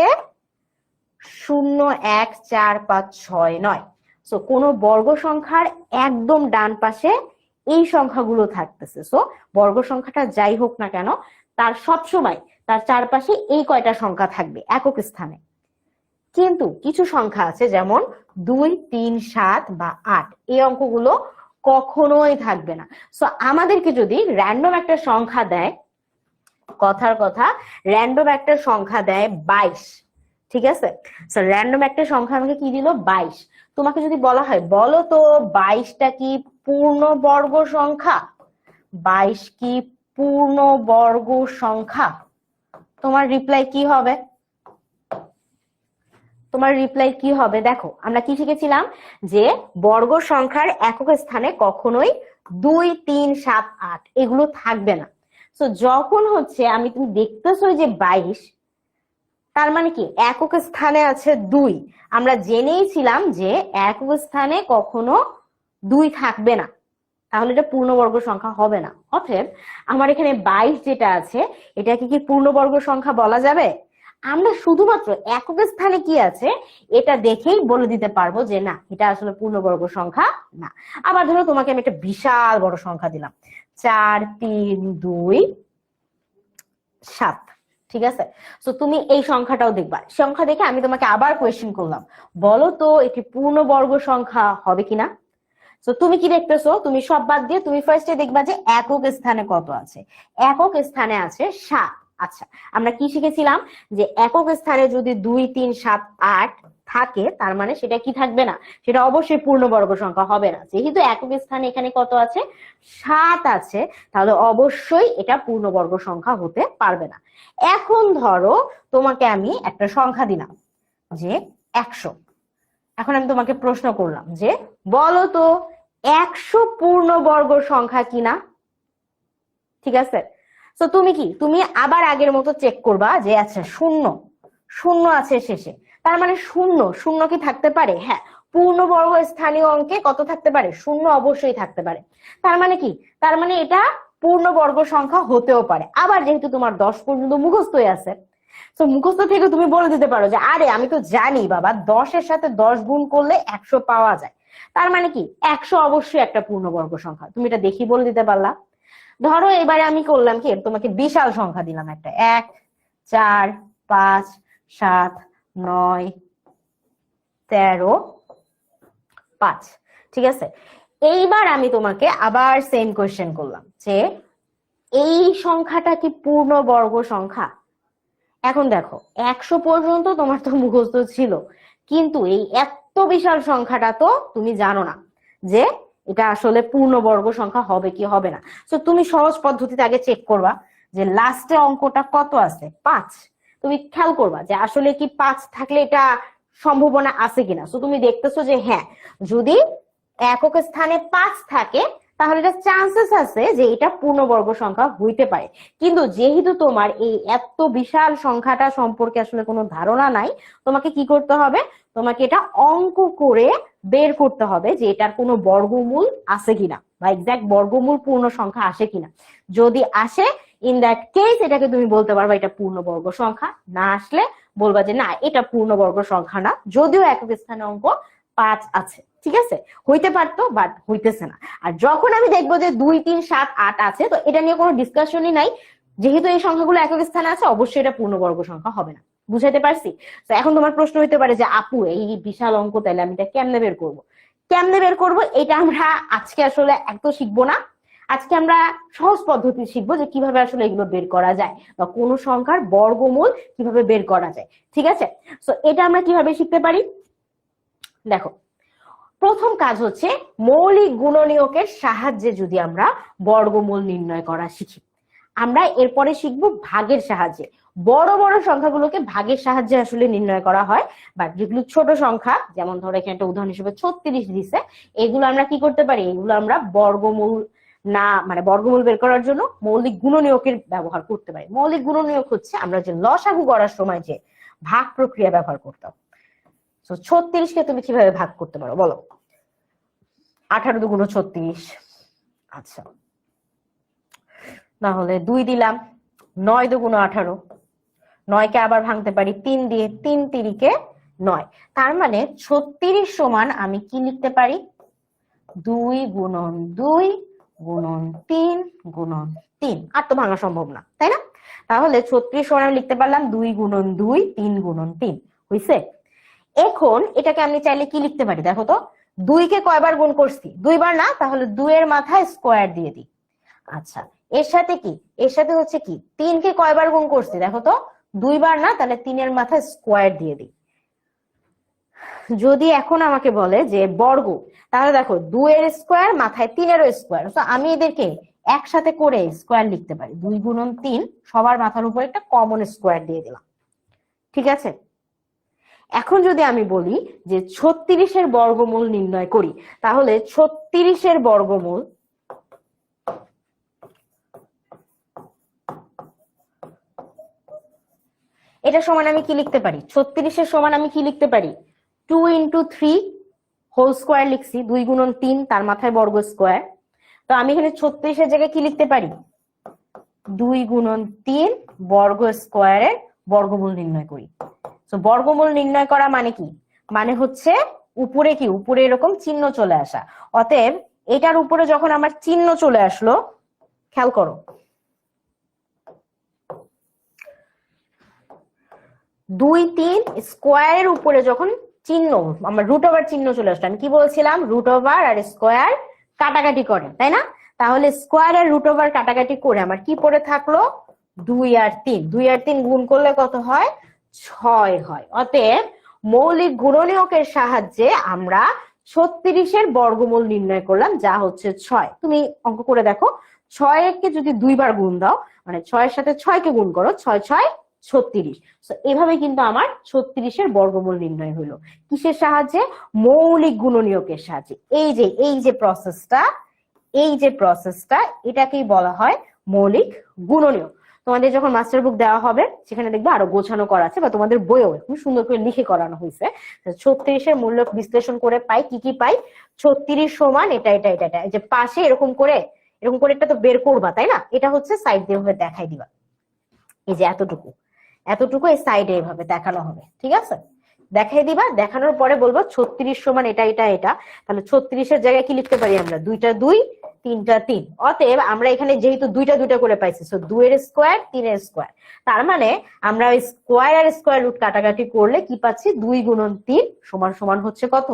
0 1 4 5 6 9। সো কোন বর্গ সংখ্যার একদম ডান পাশে এই সংখ্যাগুলো থাকতেছে। সো বর্গ সংখ্যাটা যাই হোক না কেন তার সবসময় তার চারপাশে এই কয়টা সংখ্যা থাকবে একক স্থানে। কিন্তু কিছু সংখ্যা আছে যেমন 2 3 7 বা 8, এই অঙ্কগুলো কখনোই থাকবে না। সো আমাদেরকে যদি র্যান্ডম একটা সংখ্যা দেয়, কথার কথা র্যান্ডম একটা সংখ্যা দেয় 22, ঠিক আছে? সো র্যান্ডম একটা সংখ্যা আমাকে কি দিল? 22। তোমাকে যদি বলা হয় বলো তো 22টা কি পূর্ণবর্গ সংখ্যা? 22 কি পূর্ণবর্গ সংখ্যা? তোমার রিপ্লাই কি হবে? তোমার রিপ্লাই কি হবে? দেখো আমরা কি শিখেছিলাম যে বর্গ সংখ্যার একক স্থানে কখনোই 2 3 7 8 এগুলো থাকবে না। সো যখন হচ্ছে আমি তুমি দেখতেছো যে 22, তার মানে কি একক স্থানে আছে 2। আমরা জেনেইছিলাম যে একক স্থানে কখনো 2 থাকবে না, তাহলে এটা পূর্ণবর্গ সংখ্যা হবে না। অতএব আমার এখানে 22 যেটা আছে এটাকে কি পূর্ণবর্গ সংখ্যা বলা যাবে? আমরা শুধুমাত্র একক স্থানে কি আছে এটা দেখেই বলে দিতে পারবো যে না, এটা আসলে পূর্ণবর্গ সংখ্যা না। আবার ধরো তোমাকে আমি একটা বিশাল বড় সংখ্যা দিলাম, 4 3 2 7, ঠিক আছে? তো তুমি এই সংখ্যাটাও দেখবা, সংখ্যা দেখে আমি তোমাকে আবার কোয়েশ্চেন করলাম, বলো তো এটি পূর্ণবর্গ সংখ্যা হবে কিনা। তো তুমি কি দেখতেছো, তুমি সব বাদ দিয়ে তুমি ফার্স্টে দেখবা যে একক স্থানে কত আছে। একক স্থানে আছে 7। আচ্ছা, আমরা কি শিখেছিলাম যে একক স্থানে যদি 2 3 7 8 থাকে, তার মানে সেটা কি থাকবে না, সেটা অবশ্যই পূর্ণবর্গ সংখ্যা হবে না। যেহেতু একক স্থানে এখানে কত আছে, 7 আছে, তাহলে অবশ্যই এটা পূর্ণবর্গ সংখ্যা হতে পারবে না। এখন ধরো তোমাকে আমি একটা সংখ্যা দিলাম যে 100। এখন আমি তোমাকে প্রশ্ন করলাম যে বলো তো 100 পূর্ণবর্গ সংখ্যা কিনা, ঠিক আছে? তো তুমি আবার আগের মতো চেক করবা যে আচ্ছা শূন্য শূন্য আছে শেষে, তার মানে শূন্য শূন্য কি থাকতে পারে? হ্যাঁ, পূর্ণবর্গ স্থানীয় অঙ্কে কত থাকতে পারে? শূন্য অবশ্যই থাকতে পারে। তার মানে কি, তার মানে এটা পূর্ণবর্গ সংখ্যা হতেও পারে। আবার যেহেতু তোমার 10 পর্যন্ত মুখস্থই আছে, তো মুখস্থ থেকে তুমি বলে দিতে পারো যে আরে আমি তো জানি বাবা 10 এর সাথে 10 গুণ করলে 100 পাওয়া যায়, তার মানে কি 100 অবশ্যই একটা পূর্ণবর্গ সংখ্যা। তুমি এটা দেখি বলে দিতে পারলা। ধরো এবারে আমি করলাম কি, তোমাকে বিশাল সংখ্যা দিলাম একটা, 1 4 5 7 9 13 5, ঠিক আছে? এইবার আমি তোমাকে আবার সেম কোয়েশ্চেন করলাম যে এই সংখ্যাটা কি পূর্ণবর্গ সংখ্যা। এখন দেখো 100 পর্যন্ত তোমার তো মুখস্থ ছিল, কিন্তু এই এত বিশাল সংখ্যাটা তো তুমি জানো না যে এটা আসলে পূর্ণবর্গ সংখ্যা হবে কি হবে না। তো তুমি সহজ পদ্ধতিতে আগে চেক করবা যে লাস্টে অঙ্কটা কত আছে, 5। তুমি খেয়াল করবা যে আসলে কি 5 থাকলে এটা সম্ভাবনা আছে কিনা। তো তুমি দেখতেছো যে হ্যাঁ, যদি একক স্থানে 5 থাকে তাহলে এটা চান্সেস আছে যে এটা পূর্ণবর্গ সংখ্যা হইতে পারে। কিন্তু যেহেতু তোমার এই এত বিশাল সংখ্যাটা সম্পর্কে আসলে কোনো ধারণা নাই, তোমাকে কি করতে হবে, তোমাকে এটা অঙ্ক করে বের করতে হবে যে এটার কোনো বর্গমূল আছে কিনা বা এক্সাক্ট বর্গমূল পূর্ণ সংখ্যা আসে কিনা। যদি আসে, ইন দ্যাট কেস এটাকে তুমি বলতে পারবা এটা পূর্ণবর্গ সংখ্যা। না আসলে বলবা যে না, এটা পূর্ণবর্গ সংখ্যা না, যদিও একক স্থানে অঙ্ক 5 আছে, ঠিক আছে? হইতে পারতো, বাট হইতেছে না। আর যখন আমি দেখবো যে 2 3 7 8 আছে, তো এটা নিয়ে কোনো ডিসকাশনই নাই, যেহেতু এই সংখ্যাগুলো একক স্থানে আছে, অবশ্যই এটা পূর্ণবর্গ সংখ্যা হবে না। বুঝাইতে পারছি? তো এখন তোমার প্রশ্ন হইতে পারে যে আপু এই বিশাল অঙ্ক তাহলে আমি এটা কেমনে বের করবো? কেমনে বের করবো এটা আমরা আজকে আসলে একদম শিখবো না। আজকে আমরা সহজ পদ্ধতি শিখবো যে কিভাবে আসলে এগুলো বের করা যায়, বা কোন সংখ্যার বর্গমূল কিভাবে বের করা যায়, ঠিক আছে? তো এটা আমরা কিভাবে শিখতে পারি, দেখো প্রথম কাজ হচ্ছে মৌলিক গুণনীয়কের সাহায্যে যদি আমরা বর্গমূল নির্ণয় করা শিখি। আমরা এরপরে শিখবো ভাগের সাহায্যে। বড় বড় সংখ্যাগুলোকে ভাগের সাহায্যে আসলে নির্ণয় করা হয়, বাট যেগুলো ছোট সংখ্যা, যেমন ধরো এখানে একটা উদাহরণ হিসেবে 36 দিছে, এগুলো আমরা কি করতে পারি, এগুলো আমরা বর্গমূল না, মানে বর্গমূল বের করার জন্য মৌলিক গুণনীয়কের ব্যবহার করতে পারি। মৌলিক গুণনীয়ক হচ্ছে আমরা যে লসাগু করার সময় যে ভাগ প্রক্রিয়া ব্যবহার করতাম। তো 36কে তুমি কিভাবে ভাগ করতে পারো বলো? 18 দুগুণ 36। আচ্ছা, তাহলে 2 দিলাম, 9 দুগুণ 18। 9কে আবার ভাঙতে পারি 3 দিয়ে, 3 তিরিকে 9। তার মানে 36 সমান আমি কি লিখতে পারি, 2 গুণন 2 গুণন 3 গুণন 3। আর তো ভাঙা সম্ভব না, তাই না? তাহলে 36 সমান আমি লিখতে পারলাম 2 গুণন 2 3 গুণন 3। হইছে? এখন এটাকে আমি চাইলে কি লিখতে পারি, দেখো তো 2 কে কয়বার গুণ করছি, 2 বার না, তাহলে 2 এর মাথায় স্কোয়ার দিয়ে দিই। আচ্ছা, এর সাথে কি, এর সাথে হচ্ছে কি 3 কে কয়বার গুণ করছি, দেখো তো 2 বার না, তাহলে 3 এর মাথায় স্কোয়ার দিয়ে দিই। যদি এখন আমাকে বলে যে বর্গ, তাহলে দেখো 2 এর স্কোয়ার মাথায় 3 এরও স্কোয়ার, তো আমি এদেরকে একসাথে করে স্কোয়ার লিখতে পারি। 2 গুণন 3, সবার মাথার উপর একটা কমন স্কোয়ার দিয়ে দিলাম, ঠিক আছে? এখন যদি আমি বলি যে 36 বর্গমূল নির্ণয় করি, তাহলে 36 বর্গমূল এটা সমান আমি কি লিখতে পারি, 36 সমান আমি কি লিখতে পারি, 2 × 3 হোল স্কোয়ার লিখছি, 2 গুণন 3 তার মাথায় বর্গ স্কোয়ার। তো আমি এখানে 36 জায়গায় কি লিখতে পারি, 2 গুণন 3 বর্গ স্কোয়ারের বর্গমূল নির্ণয় করি। তো বর্গমূল নির্ণয় করা মানে কি, মানে হচ্ছে উপরে কি, উপরে এরকম চিহ্ন চলে আসা। অতএব এটার উপরে যখন আমার চিহ্ন চলে আসলো, খেয়াল করো, 2 3 স্কোয়ারের উপরে যখন চিহ্ন, আমার রুট ওভার চিহ্ন চলে আসলো, আমি কি বলছিলাম, রুট ওভার আর স্কোয়ার কাটাকাটি করে, তাই না? তাহলে স্কোয়ার আর রুট ওভার কাটাকাটি করে আমার কি পড়ে থাকলো, 2 আর 3, 2 আর 3 গুণ করলে কত হয়, 6 হয়। অতএব মৌলিক গুণনীয়কের সাহায্যে আমরা 36-এর বর্গমূল নির্ণয় করলাম, যা হচ্ছে 6। তুমি অঙ্ক করে দেখো, 6 কে যদি 2 বার গুণ দাও, মানে 6 এর সাথে 6 কে গুণ করো, 6 6 36। তো এভাবে কিন্তু আমার 36-এর বর্গমূল নির্ণয় হলো। কিসের সাহায্যে, মৌলিক গুণনীয়কের সাহায্যে। এই যে প্রসেসটা এটাকেই বলা হয় মৌলিক গুণনীয়ক। তোমাদের যখন মাস্টার বুক দেওয়া হবে সেখানে দেখবে আরো গোছানো করা আছে, বা তোমাদের বইও খুব সুন্দর করে লিখে করানো হয়েছে। 36-এর মূল্য বিশ্লেষণ করে পাই, কি কি পাই, 36 সমান এটা এটা এটা এটা, এই যে পাশে এরকম করে এটা তো বের করবা, তাই না? এটা হচ্ছে সাইড দিয়ে ভাবে দেখাই দিবা, এই যে এতটুকু এই সাইডে এইভাবে দেখানো হবে, ঠিক আছে? দেখাই দিবা, দেখানোর পরে বলবো 36 সমান এটা এটা এটা। তাহলে 36-এর জায়গায় কি লিখতে পারি আমরা, 2টা 2 3টা 3। অতএব আমরা এখানে যেহেতু 2টা 2টা করে পাইছি, সো 2 এর স্কোয়ার 3 এর স্কোয়ার, তার মানে আমরা স্কোয়ার আর স্কোয়ার রুট কাটাকাটি করলে কি পাচ্ছি, 2 গুণন 3 সমান সমান হচ্ছে কত,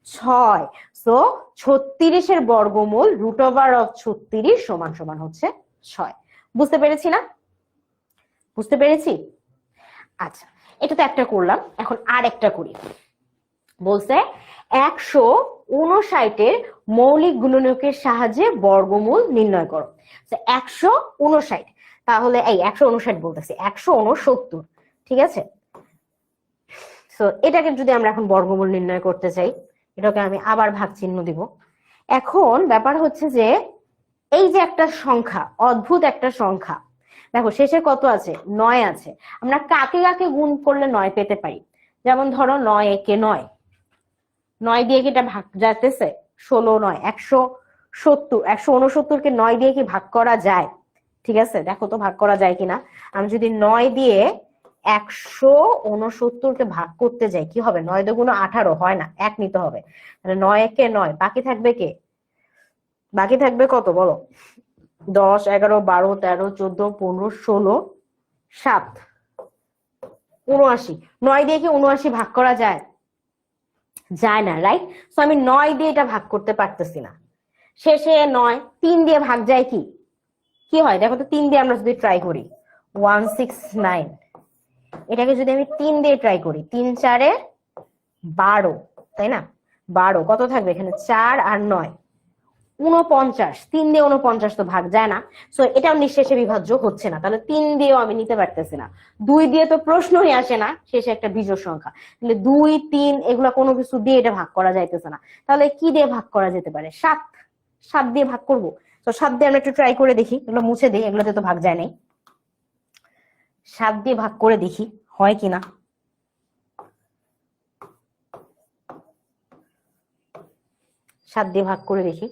6। সো 36-এর বর্গমূল রুট ওভার অফ 36 সমান সমান হচ্ছে 6। বুঝতে পেরেছি না? বুঝতে পেরেছি? আচ্ছা, এটা তো একটা করলাম, এখন আর একটা করি। বলছে 159-এর মৌলিক গুণনীয়কের সাহায্যে বর্গমূল নির্ণয় করো। 159, তাহলে এই 159 বলতেছি, 169, ঠিক আছে? তো এটাকে যদি আমরা এখন বর্গমূল নির্ণয় করতে চাই, এটাকে আমি আবার ভাগ চিহ্ন দিব। এখন ব্যাপার হচ্ছে যে এই যে একটা সংখ্যা, অদ্ভুত একটা সংখ্যা, দেখো শেষে কত আছে, 9 আছে। আমরা কাকে কাকে গুণ করলে 9 পেতে পারি? যেমন ধরো 9 একে 9, 9 দিয়ে কি এটা ভাগ যাইতেছে, 16 9 170, 169-কে 9 দিয়ে কি ভাগ করা যায়? ঠিক আছে, দেখো তো ভাগ করা যায় কিনা। আমি যদি 9 দিয়ে 169-কে ভাগ করতে যাই, কি হবে, 9 2 18 হয় না, 1 নিতে হবে। তাহলে 9 একে 9, বাকি থাকবে কে, বাকি থাকবে কত বলো, 10 11 12 13 14 15 16 7 79। 9 দিয়ে কি 79 ভাগ করা যায়? যায় না, রাইট? সো আমি 9 দিয়ে এটা ভাগ করতে পারতেছি না। শেষে 9 3 দিয়ে ভাগ যায়, কি কি হয় দেখো তো, 3 দিয়ে আমরা যদি ট্রাই করি 169, এটাকে যদি আমি 3 দিয়ে ট্রাই করি, 3 4 12, তাই না? 12 কত থাকবে এখানে, 4 আর 9 49, 3 দিয়ে 49 তো ভাগ যায় না, সো এটাও নিঃশেষে বিভাজ্য হচ্ছে না। তাহলে 3 দিয়েও আমি নিতে পারতেছি না, 2 দিয়ে তো প্রশ্নই আসে না, শেষে একটা বিজোড় সংখ্যা। তাহলে 2 3 এগুলা কোনো কিছু দিয়ে এটা ভাগ করা যাইতেছে না। তাহলে কি দিয়ে ভাগ করা যেতে পারে, 7 দিয়ে ভাগ করব। তো 7 দিয়ে আমরা একটু ট্রাই করে দেখি, এগুলো মুছে দিই, এগুলোতে তো ভাগ যায় নাই। 7 দিয়ে ভাগ করে দেখি হয় কিনা। 7 দিয়ে ভাগ করে দেখি,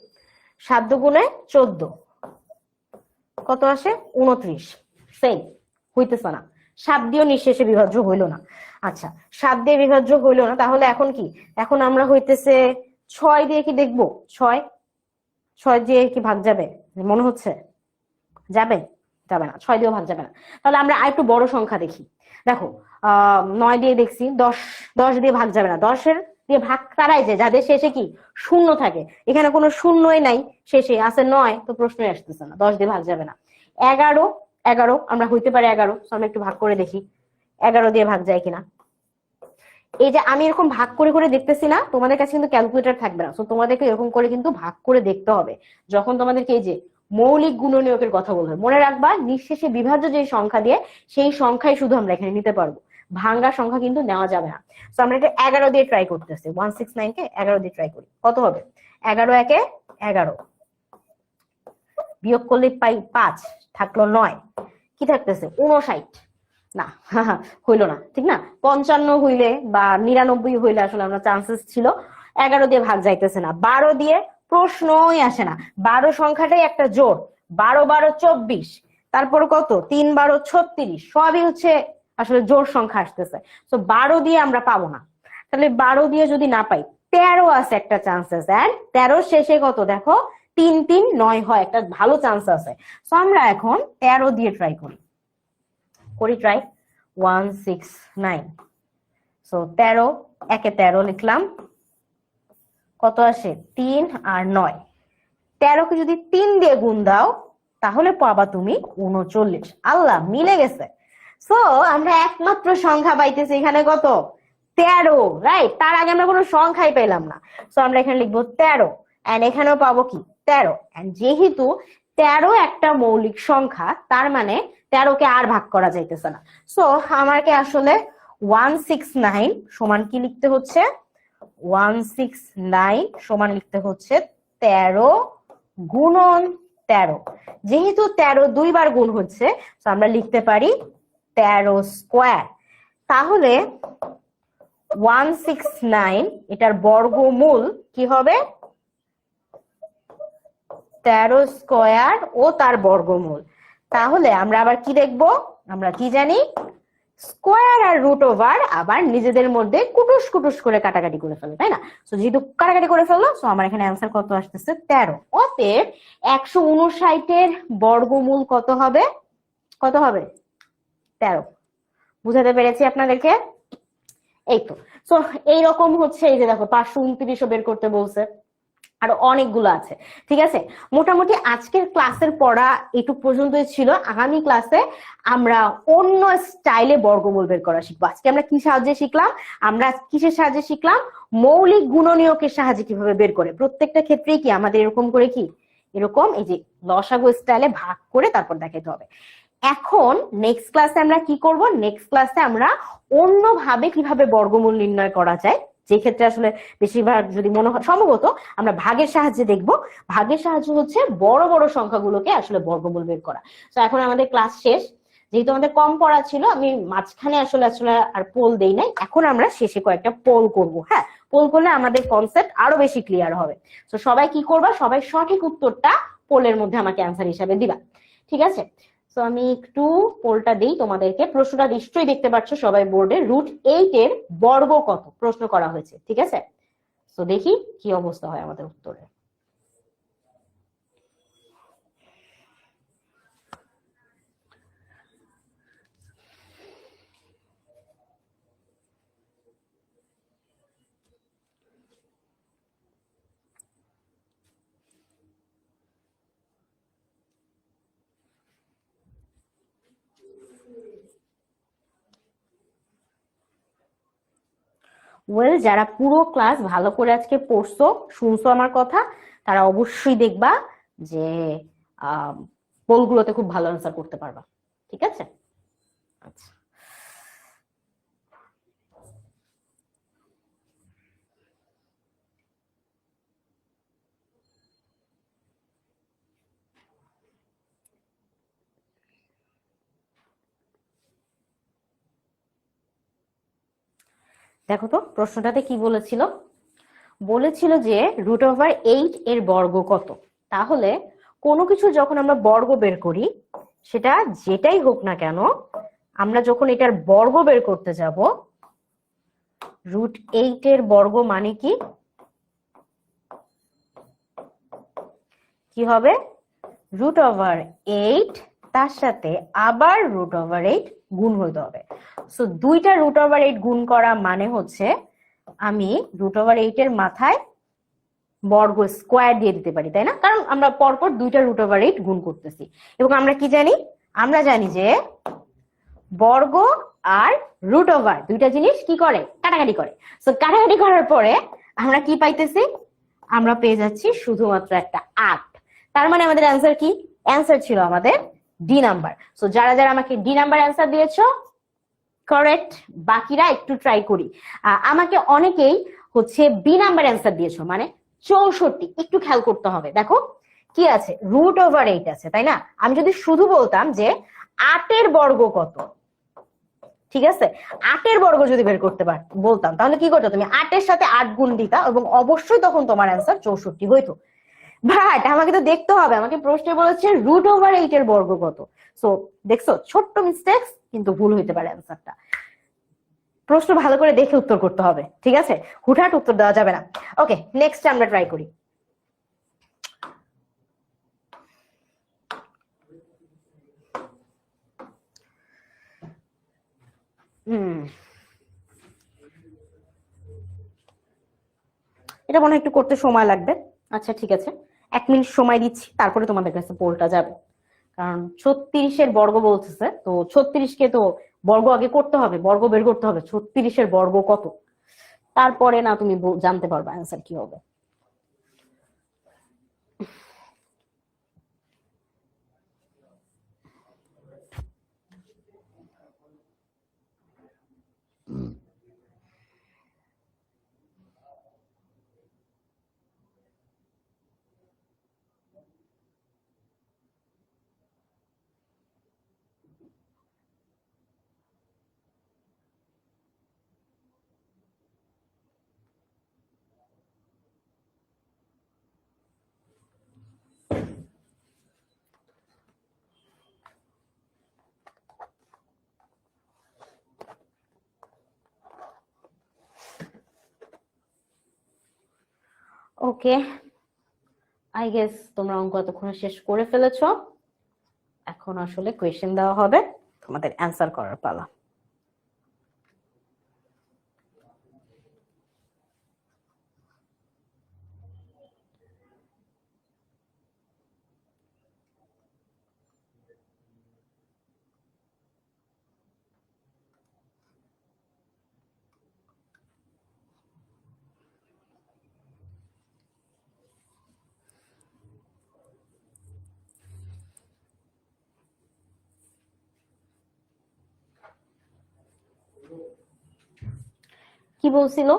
7 দুগুণে 14, কত আসে, 29। সেই হইতেছে না, 7 দিয়েও নিঃশেষে বিভাজ্য হইলো না। আচ্ছা, 7 দিয়ে বিভাজ্য হইলো না, তাহলে এখন কি, এখন আমরা হইতেছে 6 দিয়ে কি দেখবো, 6 দিয়ে কি ভাগ যাবে মনে হচ্ছে, যাবে যাবে না, 6 দিয়েও ভাগ যাবে না। তাহলে আমরা আরেকটু বড় সংখ্যা দেখি। দেখো 9 দিয়ে দেখছি, 10 দিয়ে ভাগ যাবে না, 10-এর দিয়ে ভাগ তারাই যে যাদের শেষে কি শূন্য থাকে, এখানে কোনো শূন্যই নাই, শেষে আছে 9, তো প্রশ্নই আসতেছে না, 10 দিয়ে ভাগ যাবে না। 11 আমরা হইতে পারে 11, আমরা একটু ভাগ করে দেখি 11 দিয়ে ভাগ যায় কিনা। এই যে আমি এরকম ভাগ করে করে দেখতেছি না, তোমাদের কাছে কিন্তু ক্যালকুলেটর থাকবে না, তো তোমাদেরকে এরকম করে কিন্তু ভাগ করে দেখতে হবে যখন তোমাদেরকে এই যে মৌলিক গুণনীয়কের কথা বলবে। মনে রাখবা, নিঃশেষে বিভাজ্য যে সংখ্যা দিয়ে, সেই সংখ্যাই শুধু আমরা এখানে নিতে পারবো, ভাঙ্গা সংখ্যা কিন্তু নেওয়া যাবে না। তো আমরা এটা 11 দিয়ে ট্রাই করতেছি, 169-কে 11 দিয়ে ট্রাই করি, কত হবে, 11 একে 11, বিয়োগ করলে পাই 5, থাকলো 9, কি থাকতেছে 59, না হইলো না, ঠিক না? 55 হইলে বা 99 হইলে আসলে আমরা চান্সেস ছিল। 11 দিয়ে ভাগ যাইতেছে না, 12 দিয়ে প্রশ্নই আসে না, 12 সংখ্যাটাই একটা জোড়, 12 12 24, তারপর কত 3 12 36, সবই হচ্ছে আসলে জোড় সংখ্যা আসতেছে। তো 12 দিয়ে আমরা পাবো না, তাহলে 12 দিয়ে যদি না পাই 13 আছে একটা চান্সেস, এন্ড 13 শেষে কত দেখো 3 3 9 হয়, একটা ভালো চান্স আছে। তো আমরা এখন 13 দিয়ে ট্রাই করি ট্রাই 1 6 9। সো 13 একে 13 লিখলাম, কত আসে 3 আর 9, 13 কে যদি 3 দিয়ে গুণ দাও তাহলে পাবা তুমি 39। আল্লাহ, মিলে গেছে। সো আমরা একমাত্র সংখ্যা পাইতেছি এখানে কত 13, রাইট? তার আগে আমরা কোনো সংখ্যাই পেলাম না। সো আমরা এখানে লিখবো 13, এন্ড এখানেও পাবো কি 13, এন্ড যেহেতু 13 একটা মৌলিক সংখ্যা তার মানে 13 কে আর ভাগ করা যাইতেছে না। সো আমাকে আসলে 169 সমান কি লিখতে হচ্ছে, 169 সমান লিখতে হচ্ছে 13 গুণন 13। যেহেতু 13 দুইবার গুণ হচ্ছে, তো আমরা লিখতে পারি 13 স্কোয়ার। তাহলে 169 এটার বর্গমূল কি হবে 13 স্কোয়ার ও তার বর্গমূল। তাহলে আমরা আবার কি দেখবো, আমরা কি জানি স্কোয়ার আর রুট ওভার আবার নিজেদের মধ্যে কুটুস কুটুস করে কাটাকাটি করে ফেলে, তাই না? তো যেহেতু কাটাকাটি করে ফেললো, তো আমার এখানে অ্যান্সার কত আসতেছে 13। অতএব 159 এর বর্গমূল কত হবে, কত হবে 13। বুঝাতে পেরেছি আপনাদেরকে? এই তো। তো এইরকম হচ্ছে, এই যে দেখো 529 বের করতে বলছে, আরো অনেকগুলো আছে। ঠিক আছে, মোটামুটি আজকের ক্লাসের পড়া এটুক পর্যন্তই ছিল। আগামী ক্লাসে আমরা অন্য স্টাইলে বর্গমূল বের করা শিখবো। আজকে আমরা কি সাহায্যে শিখলাম, আমরা কিসের সাহায্যে শিখলাম, মৌলিক গুণনীয়কের সাহায্যে কিভাবে বের করে। প্রত্যেকটা ক্ষেত্রেই কি আমাদের এরকম করে কি এরকম এই যে লসাগু স্টাইলে ভাগ করে তারপর দেখাতে হবে। এখন নেক্সট ক্লাসে আমরা কি করব, নেক্সট ক্লাসে আমরা অন্যভাবে কিভাবে বর্গমূল নির্ণয় করা যায়, যে ক্ষেত্রে আসলে বেশিরভাগ যদি মনে হয় সম্ভবত আমরা ভাগের সাহায্যে দেখব। ভাগের সাহায্য হচ্ছে বড় বড় সংখ্যাগুলোকে আসলে বর্গমূল বের করা। তো এখন আমাদের ক্লাস শেষ, যেহেতু আমাদের কম পড়া ছিল আমি মাঝখানে আসলে আর পোল দেই নাই, এখন আমরা শেষে কয়েকটা পোল করব। হ্যাঁ, পোল করলে আমাদের কনসেপ্ট আরো বেশি ক্লিয়ার হবে। তো সবাই কি করবা, সবাই সঠিক উত্তরটা পোলের মধ্যে আমাকে অ্যান্সার হিসাবে দিবা, ঠিক আছে? তো আমি একটু পোলটা দিই তোমাদেরকে। প্রশ্নটা নিশ্চয়ই দেখতে পাচ্ছ সবাই বোর্ডে, √8 এর বর্গ কত প্রশ্ন করা হয়েছে, ঠিক আছে? তো দেখি কি অবস্থা হয় আমাদের উত্তরে। ওয়েল, যারা পুরো ক্লাস ভালো করে আজকে পড়ছো, শুনছো আমার কথা, তারা অবশ্যই দেখবা যে পোলগুলোতে খুব ভালো আনসার করতে পারবা, ঠিক আছে? আচ্ছা, দেখো তো প্রশ্নটাতে কি বলেছিল। বলেছিল যে √8 এর বর্গ কত। তাহলে কোনো কিছু যখন আমরা বর্গ বের করি, সেটা যেটাই হোক না কেন, আমরা যখন এটার বর্গ বের করতে যাব, √8 এর বর্গ মানে কি হবে √8 তার সাথে আবার √8 গুণ হইতে হবে। সো দুইটা √8 গুণ করা মানে হচ্ছে আমি √8 এর মাথায় বর্গ স্কোয়ার দিয়ে দিতে পারি, তাই না? কারণ আমরা পরপর দুইটা √8 গুণ করতেছি। এবং আমরা কি জানি, আমরা জানি যে বর্গ আর √8 দুইটা জিনিস কি করে, কাটাকাটি করে। সো কাটাকাটি করার পরে আমরা কি পাইতেছি, আমরা পেয়ে যাচ্ছি শুধুমাত্র একটা 8। তার মানে আমাদের অ্যান্সার কি, অ্যান্সার ছিল আমাদের ডি নাম্বার। সো যারা যারা আমাকে ডি নাম্বার অ্যান্সার দিয়েছো কারেক্ট, বাকিরা একটু ট্রাই করি। আমাকে অনেকেই হচ্ছে বি নাম্বার অ্যান্সার দিয়েছো, মানে 64। একটু খেয়াল করতে হবে, দেখো কি আছে √8 আছে, তাই না? আমি যদি শুধু বলতাম যে 8 এর বর্গ কত, ঠিক আছে, 8 এর বর্গ যদি বের করতে বলতাম, তাহলে কি করতো, তুমি 8 এর সাথে 8 গুণ দিতা এবং অবশ্যই তখন তোমার অ্যান্সার 64 হইতো। বাট আমাকে তো দেখতে হবে, আমাকে প্রশ্নে বলেছে √8 এর বর্গ কত। সো দেখছো, ছোট্ট মিস্টেক্স কিন্তু ভুল হইতে পারে অ্যান্সারটা। প্রশ্ন ভালো করে দেখে উত্তর করতে হবে, ঠিক আছে? হুটহাট উত্তর দেওয়া যাবে না। ওকে, নেক্সট আমরা ট্রাই করি। এটা মনে হয় একটু করতে সময় লাগবে। আচ্ছা ঠিক আছে, 1 মিনিট সময় দিচ্ছি, তারপরে তোমাদের কাছে পোলটা যাবে। কারণ 36-এর বর্গ বলতেছে, তো 36-কে তো বর্গ আগে করতে হবে, বর্গ বের করতে হবে 36-এর বর্গ কত, তারপরে না তুমি জানতে পারবে অ্যান্সার কি হবে। ওকে, আই গেস তোমরা অঙ্ক এতক্ষণে শেষ করে ফেলেছো। এখন আসলে কোয়েশ্চেন দেওয়া হবে, তোমাদের অ্যান্সার করার পালা। কি বলছিল?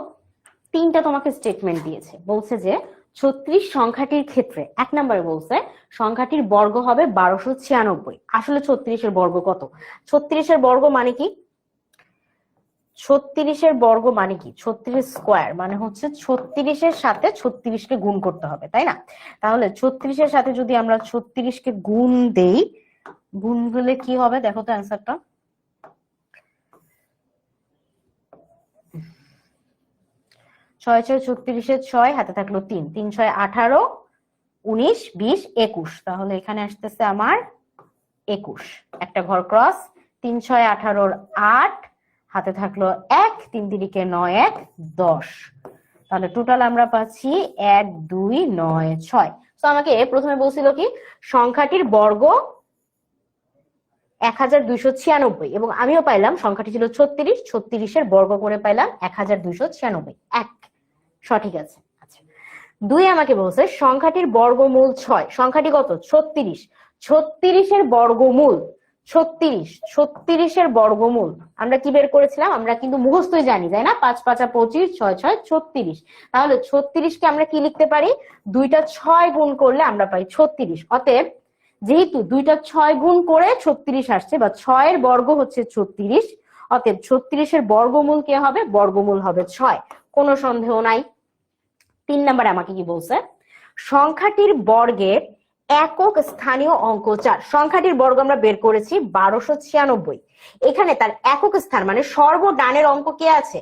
3টা তোমাকে স্টেটমেন্ট দিয়েছে, বলছে যে 36 সংখ্যাটির ক্ষেত্রে 1 নম্বরে বলছে সংখ্যাটির বর্গ হবে 1296। আসলে 36-এর বর্গ কত? 36-এর বর্গ মানে কি? 36-এর বর্গ মানে কি? 36 স্কোয়ার মানে হচ্ছে 36-এর সাথে 36-কে গুণ করতে হবে, তাই না? তাহলে 36-এর সাথে যদি আমরা 36-কে গুণ দেই, গুণ হলে কি হবে দেখো তো অ্যান্সারটা। 6 6 36-এর 6, হাতে থাকলো 3, 3 6 18, 19 20 21, তাহলে এখানে আসতেছে আমার 21, একটা ঘর ক্রস। 3 6 18-র 8, হাতে থাকলো 1, 3 3 9 1 10, তাহলে টোটাল আমরা পাচ্ছি 1 2 9 6। তো আমাকে প্রথমে বলছিল কি সংখ্যাটির বর্গ 1296, এবং আমিও পাইলাম সংখ্যাটি ছিল 36, 36-এর বর্গ করে পাইলাম 1296। এক, সঠিক আছে। আচ্ছা, 2 আমাকে বলছে সংখ্যাটির বর্গমূল 6। সংখ্যাটি কত? 36, 36-এর বর্গমূল 36, 36-এর বর্গমূল আমরা কি বের করেছিলাম? আমরা কিন্তু মুখস্থই জানি, তাই না? 5 5 25, 6 6 36। তাহলে 36-কে আমরা কি লিখতে পারি? 2টা 6 গুণ করলে আমরা পাই 36। অতএব যেহেতু 2টা 6 গুণ করে 36 আসছে, বা 6-এর বর্গ হচ্ছে 36, অতএব 36-এর বর্গমূল কে হবে? বর্গমূল হবে 6, কোনো সন্দেহ নাই। 3 নম্বরে আমাকে কি বলছে? সংখ্যাটির বর্গের একক স্থানীয় অঙ্ক 4। সংখ্যাটির বর্গ আমরা বের করেছি 1296, এখানে তার একক স্থান মানে সর্বডানের অঙ্ক কে আছে?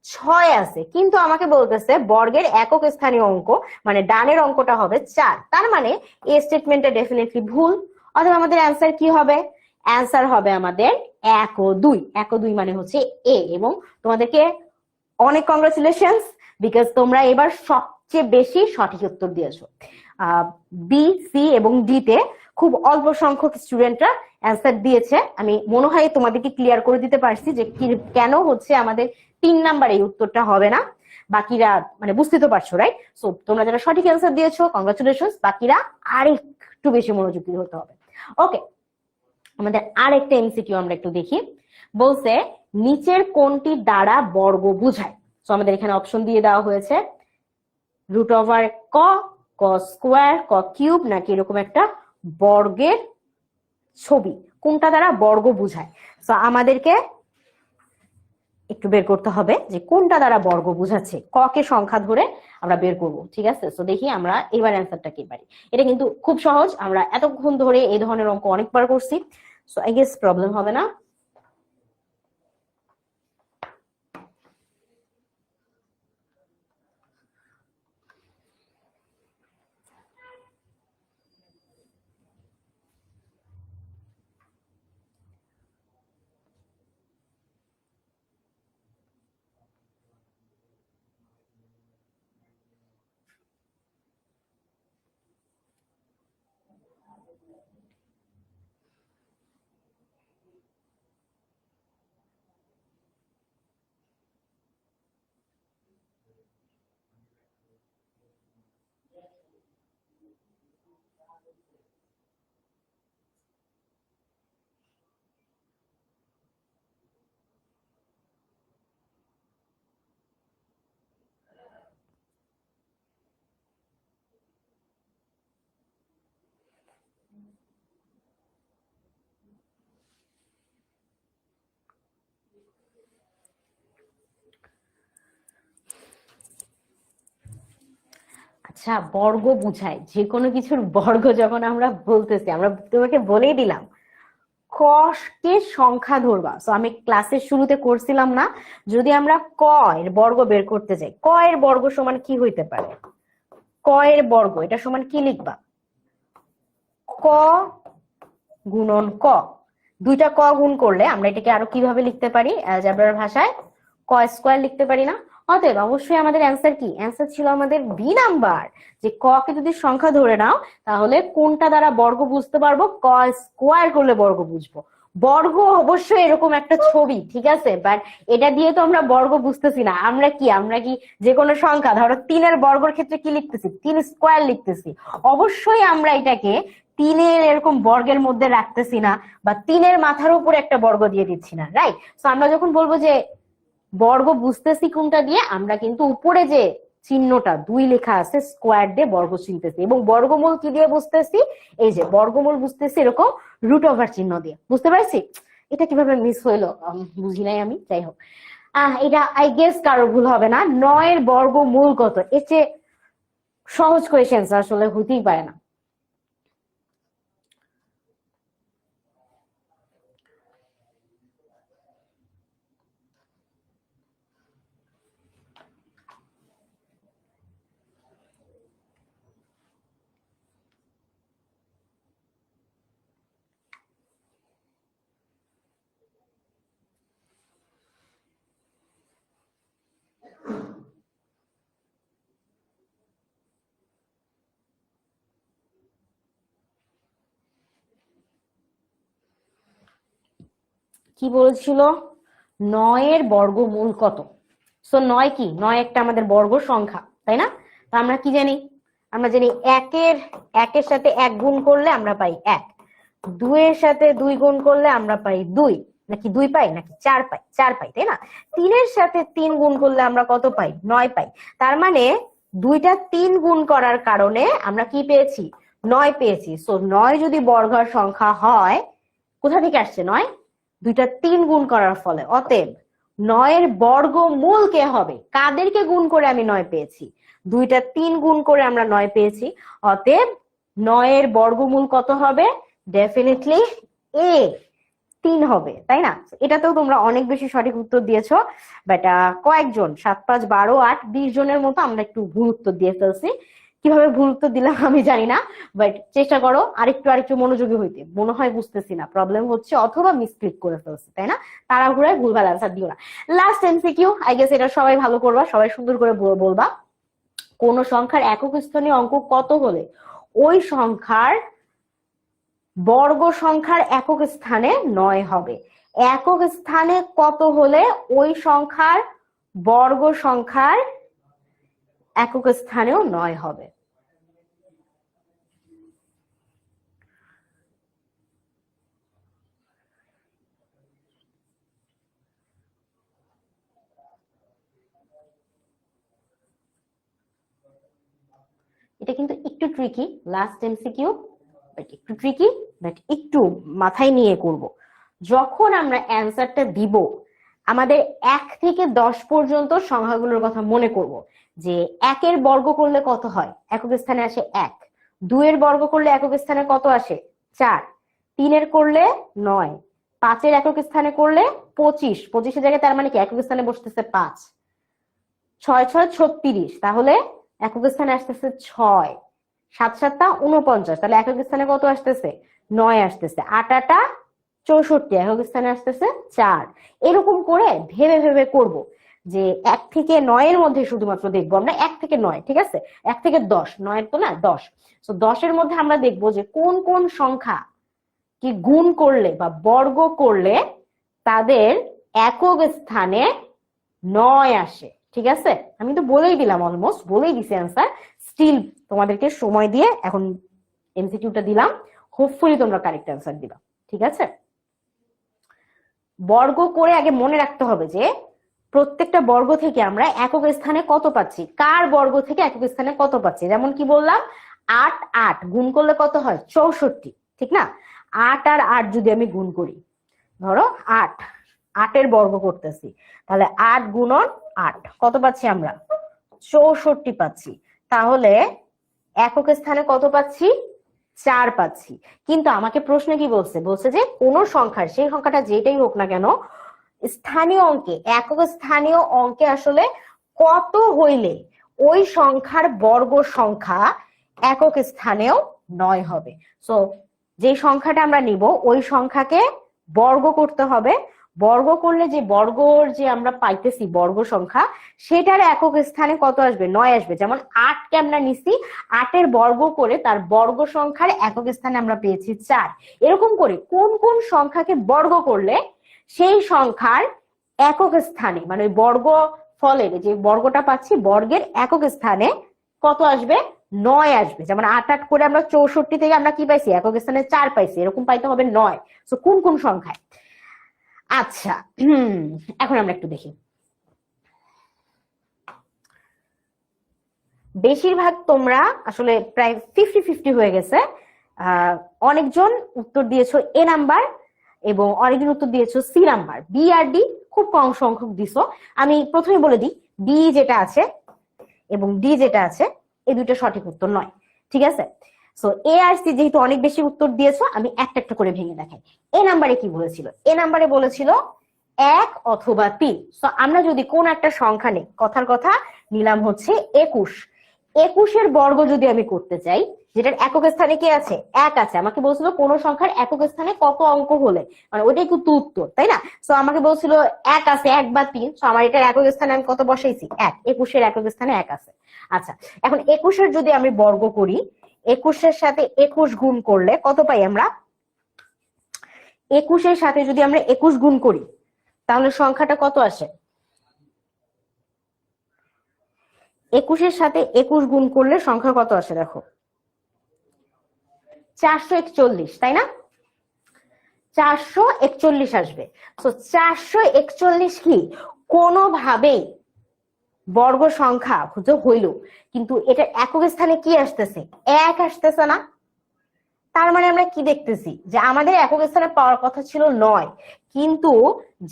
6 আছে, কিন্তু আমাকে বলতেছে বর্গের একক স্থানীয় অঙ্ক মানে ডানের অঙ্কটা হবে 4, তার মানে এই স্টেটমেন্টটা ডেফিনেটলি ভুল। অথবা আমাদের অ্যান্সার কি হবে? অ্যান্সার হবে আমাদের 1 ও 2। 1 ও 2 মানে হচ্ছে এ। এবং তোমাদেরকে অনেক কংগ্রাচুলেশনস, বিকজ তোমরা এবার সবচেয়ে বেশি সঠিক উত্তর দিয়েছো। বি, সি এবং ডি তে খুব অল্প সংখ্যক স্টুডেন্টরা অ্যান্সার দিয়েছে। আমি মনে হয় তোমাদেরকে ক্লিয়ার করে দিতে পারছি যে কেন হচ্ছে আমাদের 3 নাম্বার এই উত্তরটা হবে না। বাকিরা মানে বুঝতে তো পারছো, রাইট? সো তোমরা যারা সঠিক অ্যান্সার দিয়েছো কংগ্রাচুলেশনস, বাকিরা আরেকটু বেশি মনোযোগী হতে হবে। ওকে, আমাদের আরেকটা এমসিকিউ আমরা একটু দেখি। বলছে নিচের কোনটি দ্বারা বর্গ বোঝায়? তো আমাদের এখানে অপশন দিয়ে দেওয়া হয়েছে √ ক, ক স্কোয়ার, ক কিউব, নাকি এরকম একটা বর্গের ছবি, কোনটা দ্বারা বর্গ বোঝায়? তো আমাদেরকে একটু বের করতে হবে যে কোনটা দ্বারা বর্গ বোঝাচ্ছে, ক কে সংখ্যা ধরে আমরা বের করব। ঠিক আছে, তো দেখি আমরা এবার অ্যান্সারটা কি পারি। এটা কিন্তু খুব সহজ, আমরা এতক্ষণ ধরে এই ধরনের অঙ্ক অনেকবার করছি, সো আই গেস প্রবলেম হবে না। আচ্ছা, বর্গ বুঝায় যে কোনো কিছুর বর্গ যখন আমরা বলতেছি, আমরা তোমাকে বলেই দিলাম ক কে সংখ্যা ধরবা। তো আমি ক্লাসের শুরুতে করছিলাম না, যদি আমরা ক এর বর্গ বের করতে যাই, ক এর বর্গ সমান কি হইতে পারে? ক এর বর্গ এটা সমান কি লিখবা? ক গুণন ক। দুইটা ক গুণ করলে আমরা এটাকে আরো কিভাবে লিখতে পারি? অ্যালজেব্রার ভাষায় ক স্কোয়ার লিখতে পারি না? অতএব অবশ্যই আমাদের অ্যান্সার কি? অ্যান্সার ছিল আমাদের বি নাম্বার, যে ক কে যদি সংখ্যা ধরে নাও তাহলে কোনটা দ্বারা বর্গ বুঝতে পারবো? ক স্কোয়ার করলে বর্গ বুঝবো। বর্গ অবশ্যই এরকম একটা ছবি, ঠিক আছে, বাট এটা দিয়ে তো আমরা বর্গ বুঝতেছি না। আমরা কি যে কোনো সংখ্যা, ধরো 3-এর বর্গের ক্ষেত্রে কি লিখতেছি? 3 স্কোয়ার লিখতেছি। অবশ্যই আমরা এটাকে 3-এর এরকম বর্গের মধ্যে রাখতেছি না, বা 3-এর মাথার উপর একটা বর্গ দিয়ে দিচ্ছি না, রাইট? তো আমরা যখন বলবো যে বর্গ বুঝতেছি কোনটা দিয়ে, আমরা কিন্তু উপরে যে চিহ্নটা 2 লেখা আছে স্কোয়ার দিয়ে বর্গ চিনতেছি, এবং বর্গমূল কি দিয়ে বুঝতেছি? এই যে বর্গমূল বুঝতেছি এরকম রুট ওভার চিহ্ন দিয়ে। বুঝতে পারছি? এটা কিভাবে মিস হইলো বুঝি নাই আমি, যাই হোক। এটা আই গেস কারো ভুল হবে না। 9-এর বর্গমূল কত? এর চেয়ে সহজ কোয়েশ্চেন আসলে হতেই পারে না। কি বলেছিল? 9-এর বর্গমূল কত? সো 9 কি? 9 একটা আমাদের বর্গ সংখ্যা, তাই না? তো আমরা কি জানি? আমরা জানি একের সাথে 1 গুণ করলে আমরা পাই 1, 2-এর সাথে 2 গুণ করলে আমরা পাই 2, নাকি 2 পাই নাকি 4 পাই? 4 পাই, তাই না? 3-এর সাথে 3 গুণ করলে আমরা কত পাই? 9 পাই। তার মানে 2টা 3 গুণ করার কারণে আমরা কি পেয়েছি? 9 পেয়েছি। সো 9 যদি বর্গের সংখ্যা হয়, কোথা থেকে আসছে 9? 2টা 3 গুণ করার ফলে। অতএব 9-এর বর্গমূল কে হবে? কাদেরকে গুণ করে আমি 9 পেয়েছি? 2টা 3 গুণ করে আমরা 9 পেয়েছি। অতএব 9-এর বর্গমূল কত হবে? ডেফিনেটলি এ 3 হবে, তাই না? এটাতেও তোমরা অনেক বেশি সঠিক উত্তর দিয়েছো, বাট কয়েকজন 7, 5, 12, 8, 20 জনের মতো আমরা একটু ভুল উত্তর দিয়ে ফেলছি। কিভাবে ভুল উত্তর দিলাম আমি জানি না, বাট চেষ্টা করো আরেকটু মনোযোগী হইতে। মনে হয় বুঝতেছি না, প্রবলেম হচ্ছে, অথবা মিসক্লিক করে ফেলছি, তাই না? তাড়াহুড়ায় ভুলভাল অ্যান্সার দিও না। লাস্ট এমসিকিউ, আই গেস এটা সবাই ভালো করবা, সবাই সুন্দর করে বলবা। কোন সংখ্যার একক স্থানীয় অঙ্ক কত হলে ওই সংখ্যার বর্গ সংখ্যার একক স্থানে 9 হবে? একক স্থানে কত হলে ওই সংখ্যার বর্গ সংখ্যার একক স্থানেও 9 হবে? এটা কিন্তু একটু ট্রিকি, লাস্ট এমসিকিউ, বাট একটু ট্রিকি, বাট একটু মাথায় নিয়ে করব। যখন আমরা অ্যান্সারটা দিব, আমাদের 1 থেকে 10 পর্যন্ত সংখ্যাগুলোর কথা মনে করব, যে 1-এর বর্গ করলে কত হয়, একক স্থানে আসে 1। 2-এর বর্গ করলে একক স্থানে কত আসে, 4। 3-এর করলে 9। 5-এর একক স্থানে করলে 25, 25-এর জায়গায় তার মানে কি একক স্থানে বসতেছে 5। 6 6 36, তাহলে একক স্থানে আসতেছে 6। 7 7 49, তাহলে একক স্থানে কত আসতেছে, 9 আসতেছে। 8 8 64, একক স্থানে আসতেছে 4। এরকম করে ভেবে ভেবে করব, যে 1 থেকে 9-এর মধ্যে শুধুমাত্র দেখবো আমরা 1 থেকে 9, ঠিক আছে, 1 থেকে 10, 9-এর তো না 10। তো 10-এর মধ্যে আমরা দেখবো যে কোন কোন সংখ্যা কি গুণ করলে বা বর্গ করলে তাদের একক স্থানে 9 আসে, ঠিক আছে। আমি তো বলেই দিলাম, অলমোস্ট বলেই দিছি অ্যান্সার। স্টিল তোমাদেরকে সময় দিয়ে এখন এমসিকিউটা দিলাম, হোপফুলি তোমরা কারেক্ট অ্যান্সার দিবা, ঠিক আছে। বর্গ করে আগে মনে রাখতে হবে যে প্রত্যেকটা বর্গ থেকে আমরা একক স্থানে কত পাচ্ছি, কার বর্গ থেকে একক স্থানে কত পাচ্ছি। যেমন কি বললাম, 8 8 গুণ করলে কত হয়, 64, ঠিক না। 8 আর 8 যদি আমি গুণ করি, ধরো 8, 8-এর বর্গ করতেছি, তাহলে 8 গুণন 8 কত পাচ্ছি আমরা, 64 পাচ্ছি। তাহলে একক স্থানে কত পাচ্ছি, 4 পাচ্ছি। কিন্তু আমাকে প্রশ্নে কি বলছে, বলছে যে কোন সংখ্যার, সেই সংখ্যাটা যেটাই হোক না কেন, স্থানীয় অঙ্কে, একক স্থানীয় অঙ্কে আসলে কত হইলে ওই সংখ্যার বর্গ সংখ্যা একক স্থানেও 9 হবে। সো যে সংখ্যাটা আমরা নিব ওই সংখ্যাকে বর্গ করতে হবে, বর্গ করলে যে বর্গর যে আমরা পাইতেছি বর্গ সংখ্যা, সেটার একক স্থানে কত আসবে, 9 আসবে। যেমন 8-কে আমরা নিছি, 8-এর বর্গ করে তার বর্গ সংখ্যার একক স্থানে আমরা পেয়েছি 4। এরকম করে কোন কোন সংখ্যাকে বর্গ করলে সেই সংখ্যার একক স্থানে, মানে ওই বর্গ ফলের যে বর্গটা পাচ্ছি বর্গের একক স্থানে কত আসবে, 9 আসবে। যেমন 8 8 করে আমরা 64 থেকে আমরা কি পাইছি, একক স্থানে 4 পাইছি, এরকম পাইতে হবে 9। তো কোন কোন সংখ্যায়। আচ্ছা, এখন আমরা একটু দেখি। বেশিরভাগ তোমরা আসলে প্রায় 50-50 হয়ে গেছে। অনেকজন উত্তর দিয়েছো এ নাম্বার এবং অনেকজন উত্তর দিয়েছো সি নাম্বার। বি আর ডি খুব কম সংখ্যক দিছো। আমি প্রথমে বলে দিই, বি যেটা আছে এবং ডি যেটা আছে এই দুটো সঠিক উত্তর নয়, ঠিক আছে। সো এ আর সি যেহেতু অনেক বেশি উত্তর দিয়েছো, আমি একটা একটা করে ভেঙে দেখাই। এ নাম্বারে কি বলেছিল, এ নাম্বারে বলেছিল 1 অথবা 3। সো আমরা যদি কোন একটা সংখ্যা নেই, কথার কথা নিলাম হচ্ছে 21, 21-এর বর্গ যদি আমি করতে চাই, যেটার একক স্থানে কি আছে, 1 আছে। আমাকে বলছিল কোন সংখ্যার একক স্থানে কত অঙ্ক হলে, মানে ওইটাই কিন্তু উত্তর, তাই না। সো আমাকে বলছিল 1 আছে, 1 বা 3। সো আমার এটার একক স্থানে আমি কত বসাইছি, 1। 21-এর একক স্থানে 1 আছে। আচ্ছা, এখন 21-এর যদি আমি বর্গ করি, 21-এর সাথে 21 গুণ করলে কত পাই আমরা, 21-এর সাথে যদি আমরা 21 গুণ করি তাহলে সংখ্যাটা কত আসে, 21-এর সাথে 21 গুণ করলে সংখ্যা কত আসে, দেখো 441, তাই না। 441 আসবে। তো 441 কি কোনোভাবেই বর্গ সংখ্যা হইল, কিন্তু এটা একক স্থানে কি আসতেছে, 1 আসতেছে না। তার মানে আমরা কি দেখতেছি, যে আমাদের একক স্থানে পাওয়ার কথা ছিল 9, কিন্তু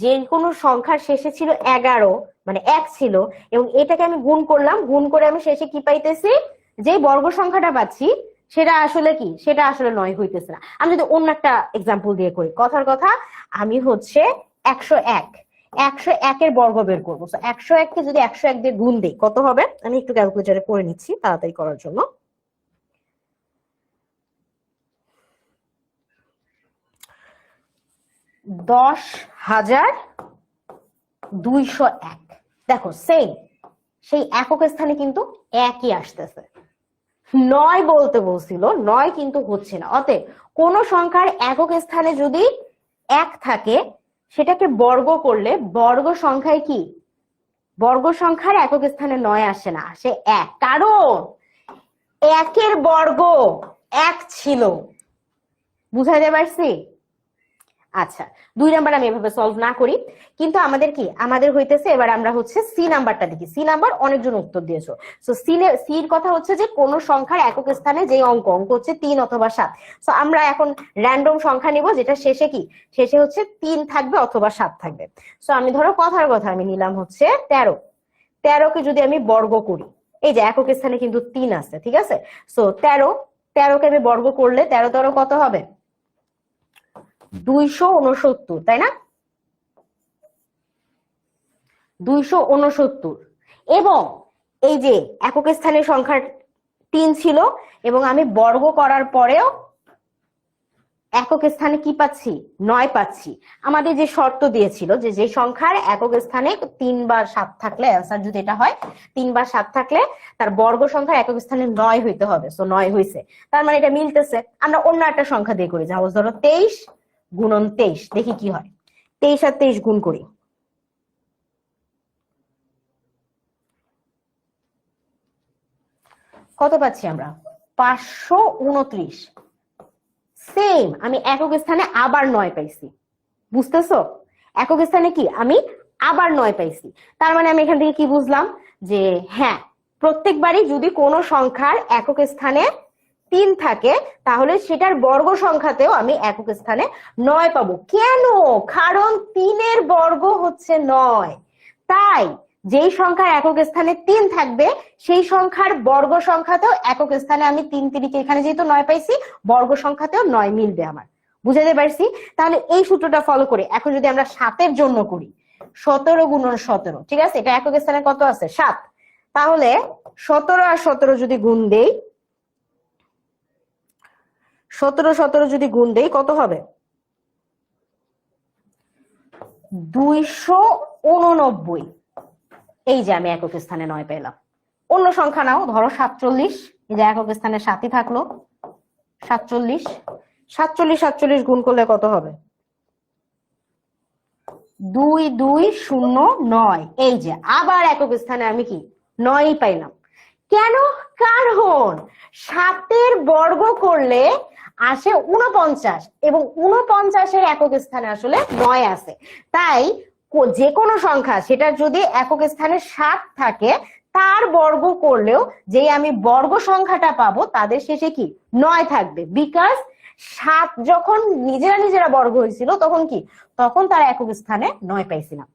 যে কোনো সংখ্যার শেষে ছিল 11, মানে 1 ছিল, এবং এটাকে আমি গুণ করলাম, গুণ করে আমি শেষে কি পাইতেছি, যে বর্গ সংখ্যাটা পাচ্ছি সেটা আসলে কি, সেটা আসলে 9 হইতেছে না। আমি যদি অন্য একটা এক্সাম্পল দিয়ে করি, কথার কথা আমি হচ্ছে 101, 101-এর বর্গ বের করবো। 101-কে যদি 101 দিয়ে গুণ দিই কত হবে, আমি একটু ক্যালকুলেটরে করে নিচ্ছি তাড়াতাড়ি করার জন্য। 10,201। দেখো সেই একক স্থানে কিন্তু 1-ই আসতেছে। 9 বলতে বলছিল, 9 কিন্তু হচ্ছে না। অতএব কোন সংখ্যার একক স্থানে যদি 1 থাকে, সেটাকে বর্গ করলে বর্গ সংখ্যায় কি, বর্গ সংখ্যার একক স্থানে 9 আসে না, আসে 1। কারণ 1-এর বর্গ 1 ছিল। বুঝাইতে পারছি। আচ্ছা, 2 নাম্বার আমি এভাবে সলভ না করি, কিন্তু আমাদের কি আমাদের হইতেছে এবার আমরা হচ্ছে সি নাম্বারটা দেখি। সি নাম্বার অনেকজন উত্তর দিয়েছো। সো সির কথা হচ্ছে যে কোন সংখ্যার একক স্থানে যে অঙ্ক হচ্ছে 3 অথবা 7। সো আমরা এখন র্যান্ডম সংখ্যা নিব যেটা শেষে কি, শেষে হচ্ছে 3 থাকবে অথবা 7 থাকবে। সো আমি ধরো কথার কথা আমি নিলাম হচ্ছে 13। 13কে যদি আমি বর্গ করি, এই যে একক স্থানে কিন্তু 3 আছে, ঠিক আছে। সো 13কে আমি বর্গ করলে 13 কত হবে, 269, তাই না? 269। এবং এই যে একক স্থানের সংখ্যা 3 ছিল এবং আমি বর্গ করার পরেও একক স্থানে কি পাচ্ছি, 9 পাচ্ছি। আমাদের যে শর্ত দিয়েছিল যে যে সংখ্যার একক স্থানে 3 বা 7 থাকলে, অ্যান্সার যদি এটা হয় 3 বা 7 থাকলে তার বর্গ সংখ্যার একক স্থানে 9 হইতে হবে। সো 9 হইছে, তার মানে এটা মিলতেছে। আমরা অন্য একটা সংখ্যা দিয়ে করি, যেমন ধরো 23 গুণন 23, দেখি কি হয়। 23 আর 23 গুণ করি, কত পাচ্ছি আমরা, 529। সেম আমি একক স্থানে আবার 9 পাইছি, বুঝতেছো? একক স্থানে কি আমি আবার 9 পাইছি। তার মানে আমি এখান থেকে কি বুঝলাম, যে হ্যাঁ, প্রত্যেকবারই যদি কোনো সংখ্যার একক স্থানে 3 থাকে তাহলে সেটার বর্গ সংখ্যাতেও আমি একক স্থানে 9 পাবো। কেন? কারণ 3 এর বর্গ হচ্ছে 9। তাই যেই সংখ্যার একক স্থানে 3 থাকবে সেই সংখ্যার বর্গ সংখ্যাতেও একক স্থানে আমি 3 3কে এখানে যেহেতু 9 পাইছি, বর্গ সংখ্যাতেও 9 মিলবে আমার। বুঝাতে পারছি? তাহলে এই সূত্রটা ফলো করে এখন যদি আমরা 7 এর জন্য করি, 17 গুণন 17, ঠিক আছে, এটা একক স্থানে কত আছে, 7। তাহলে 17 আর 17 যদি গুণ দেই, 17 যদি গুণ দেই কত হবে, 289। এই যে আমি একক স্থানে 9 পেলাম। অন্য সংখ্যা নাও, ধরো 47, এই যে একক স্থানে 7ই থাকলো, 47। 47 গুণ করলে কত হবে, 2209। এই যে আবার একক স্থানে আমি কি 9ই পাইলাম। কেন? কারণ 7 এর বর্গ করলে আসে 49 এবং 49-এর একক স্থানে আসলে 9 আছে। তাই যে কোনো সংখ্যা সেটা যদি একক স্থানে 7 থাকে তার বর্গ করলেও যে আমি বর্গ সংখ্যাটা পাবো তাদের শেষে কি 9 থাকবে। বিকজ 7 যখন নিজেরা বর্গ হয়েছিল তখন কি, তখন তার একক স্থানে 9 পাইছিলাম।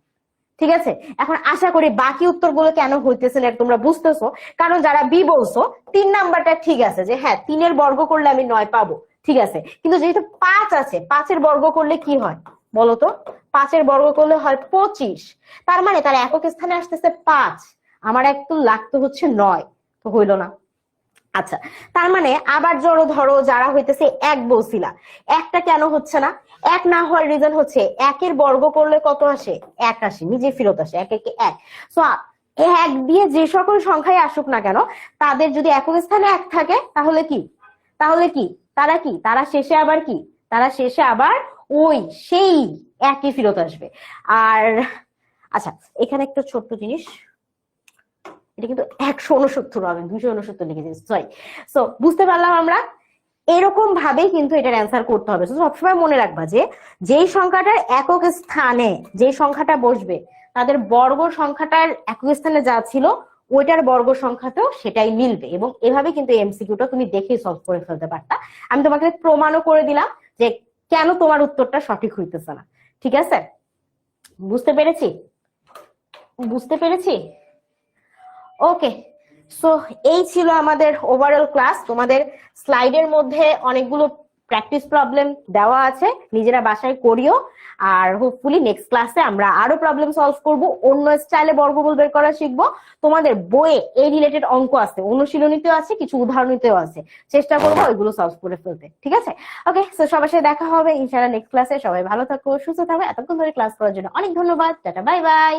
ঠিক আছে, এখন আশা করি বাকি উত্তরগুলো কেন হইতেছে না তোমরা বুঝতেছো। কারণ যারা বি বলছো 3 নাম্বারটা ঠিক আছে, যে হ্যাঁ 3 এর বর্গ করলে আমি 9 পাবো, ঠিক আছে, কিন্তু যেহেতু 5 আছে, 5 এর বর্গ করলে কি হয় বলতো, 5 এর বর্গ করলে হয় 25। তার মানে তার একক স্থানে আসতেছে 5, আমার একটু লাগতো হচ্ছে 9, তো হইলো না। আচ্ছা, তার মানে আবার ধরো যারা হইতেছে 1 বলছিলা, একটা কেন হচ্ছে না, 1 না হওয়ার রিজন হচ্ছে 1 এর বর্গ করলে কত আসে, 1 আসে, নিজে ফেরত আসে, 1 একে 1। সো 1 দিয়ে যে সকল সংখ্যায় আসুক না কেন তাদের যদি একক স্থানে 1 থাকে তাহলে কি, তারা শেষে আবার কি, তারা শেষে আবার ওই সেই 1ই ফেরত আসবে। আর আচ্ছা, এখানে একটা ছোট্ট জিনিস, এটা কিন্তু 169 হবে, 269 লিখে দিয়েছি, সরি। সো বুঝতে পারলাম আমরা এরকম ভাবেই কিন্তু এটার অ্যান্সার করতে হবে। সবসময় মনে রাখবা যে যেই সংখ্যাটার একক স্থানে যে সংখ্যাটা বসবে তাদের বর্গ সংখ্যাটার একক স্থানে যা ছিল ওইটার বর্গ সংখ্যাতেও সেটাই মিলবে। এবং এভাবে কিন্তু এমসিকিউটা তুমি দেখেই সলভ করে ফেলতে পারতা। আমি তোমাকে প্রমাণও করে দিলাম যে কেন তোমার উত্তরটা সঠিক হইতেছে না। ঠিক আছে, বুঝতে পেরেছি। ওকে, সো এই ছিল আমাদের ওভারঅল ক্লাস। তোমাদের স্লাইডের মধ্যে অনেকগুলো প্র্যাকটিস প্রবলেম দেওয়া আছে, নিজেরা বাসায় করিও। আর হোপফুলি নেক্সট ক্লাসে আমরা আরো প্রবলেম সলভ করব, অন্য স্টাইলে বর্গমূল বের করা শিখবো। তোমাদের বইয়ে এই রিলেটেড অঙ্ক আছে, অনুশীলনীতেও আছে, কিছু উদাহরণীতেও আছে, চেষ্টা করবো ওইগুলো সলভ করে ফেলতে। ঠিক আছে, ওকে, সো সবার সাথে দেখা হবে ইনশাআল্লাহ নেক্সট ক্লাসে। সবাই ভালো থাকো, সুস্থ থাকো। এতক্ষণ ধরে ক্লাস করার জন্য অনেক ধন্যবাদ। Tata, bye bye.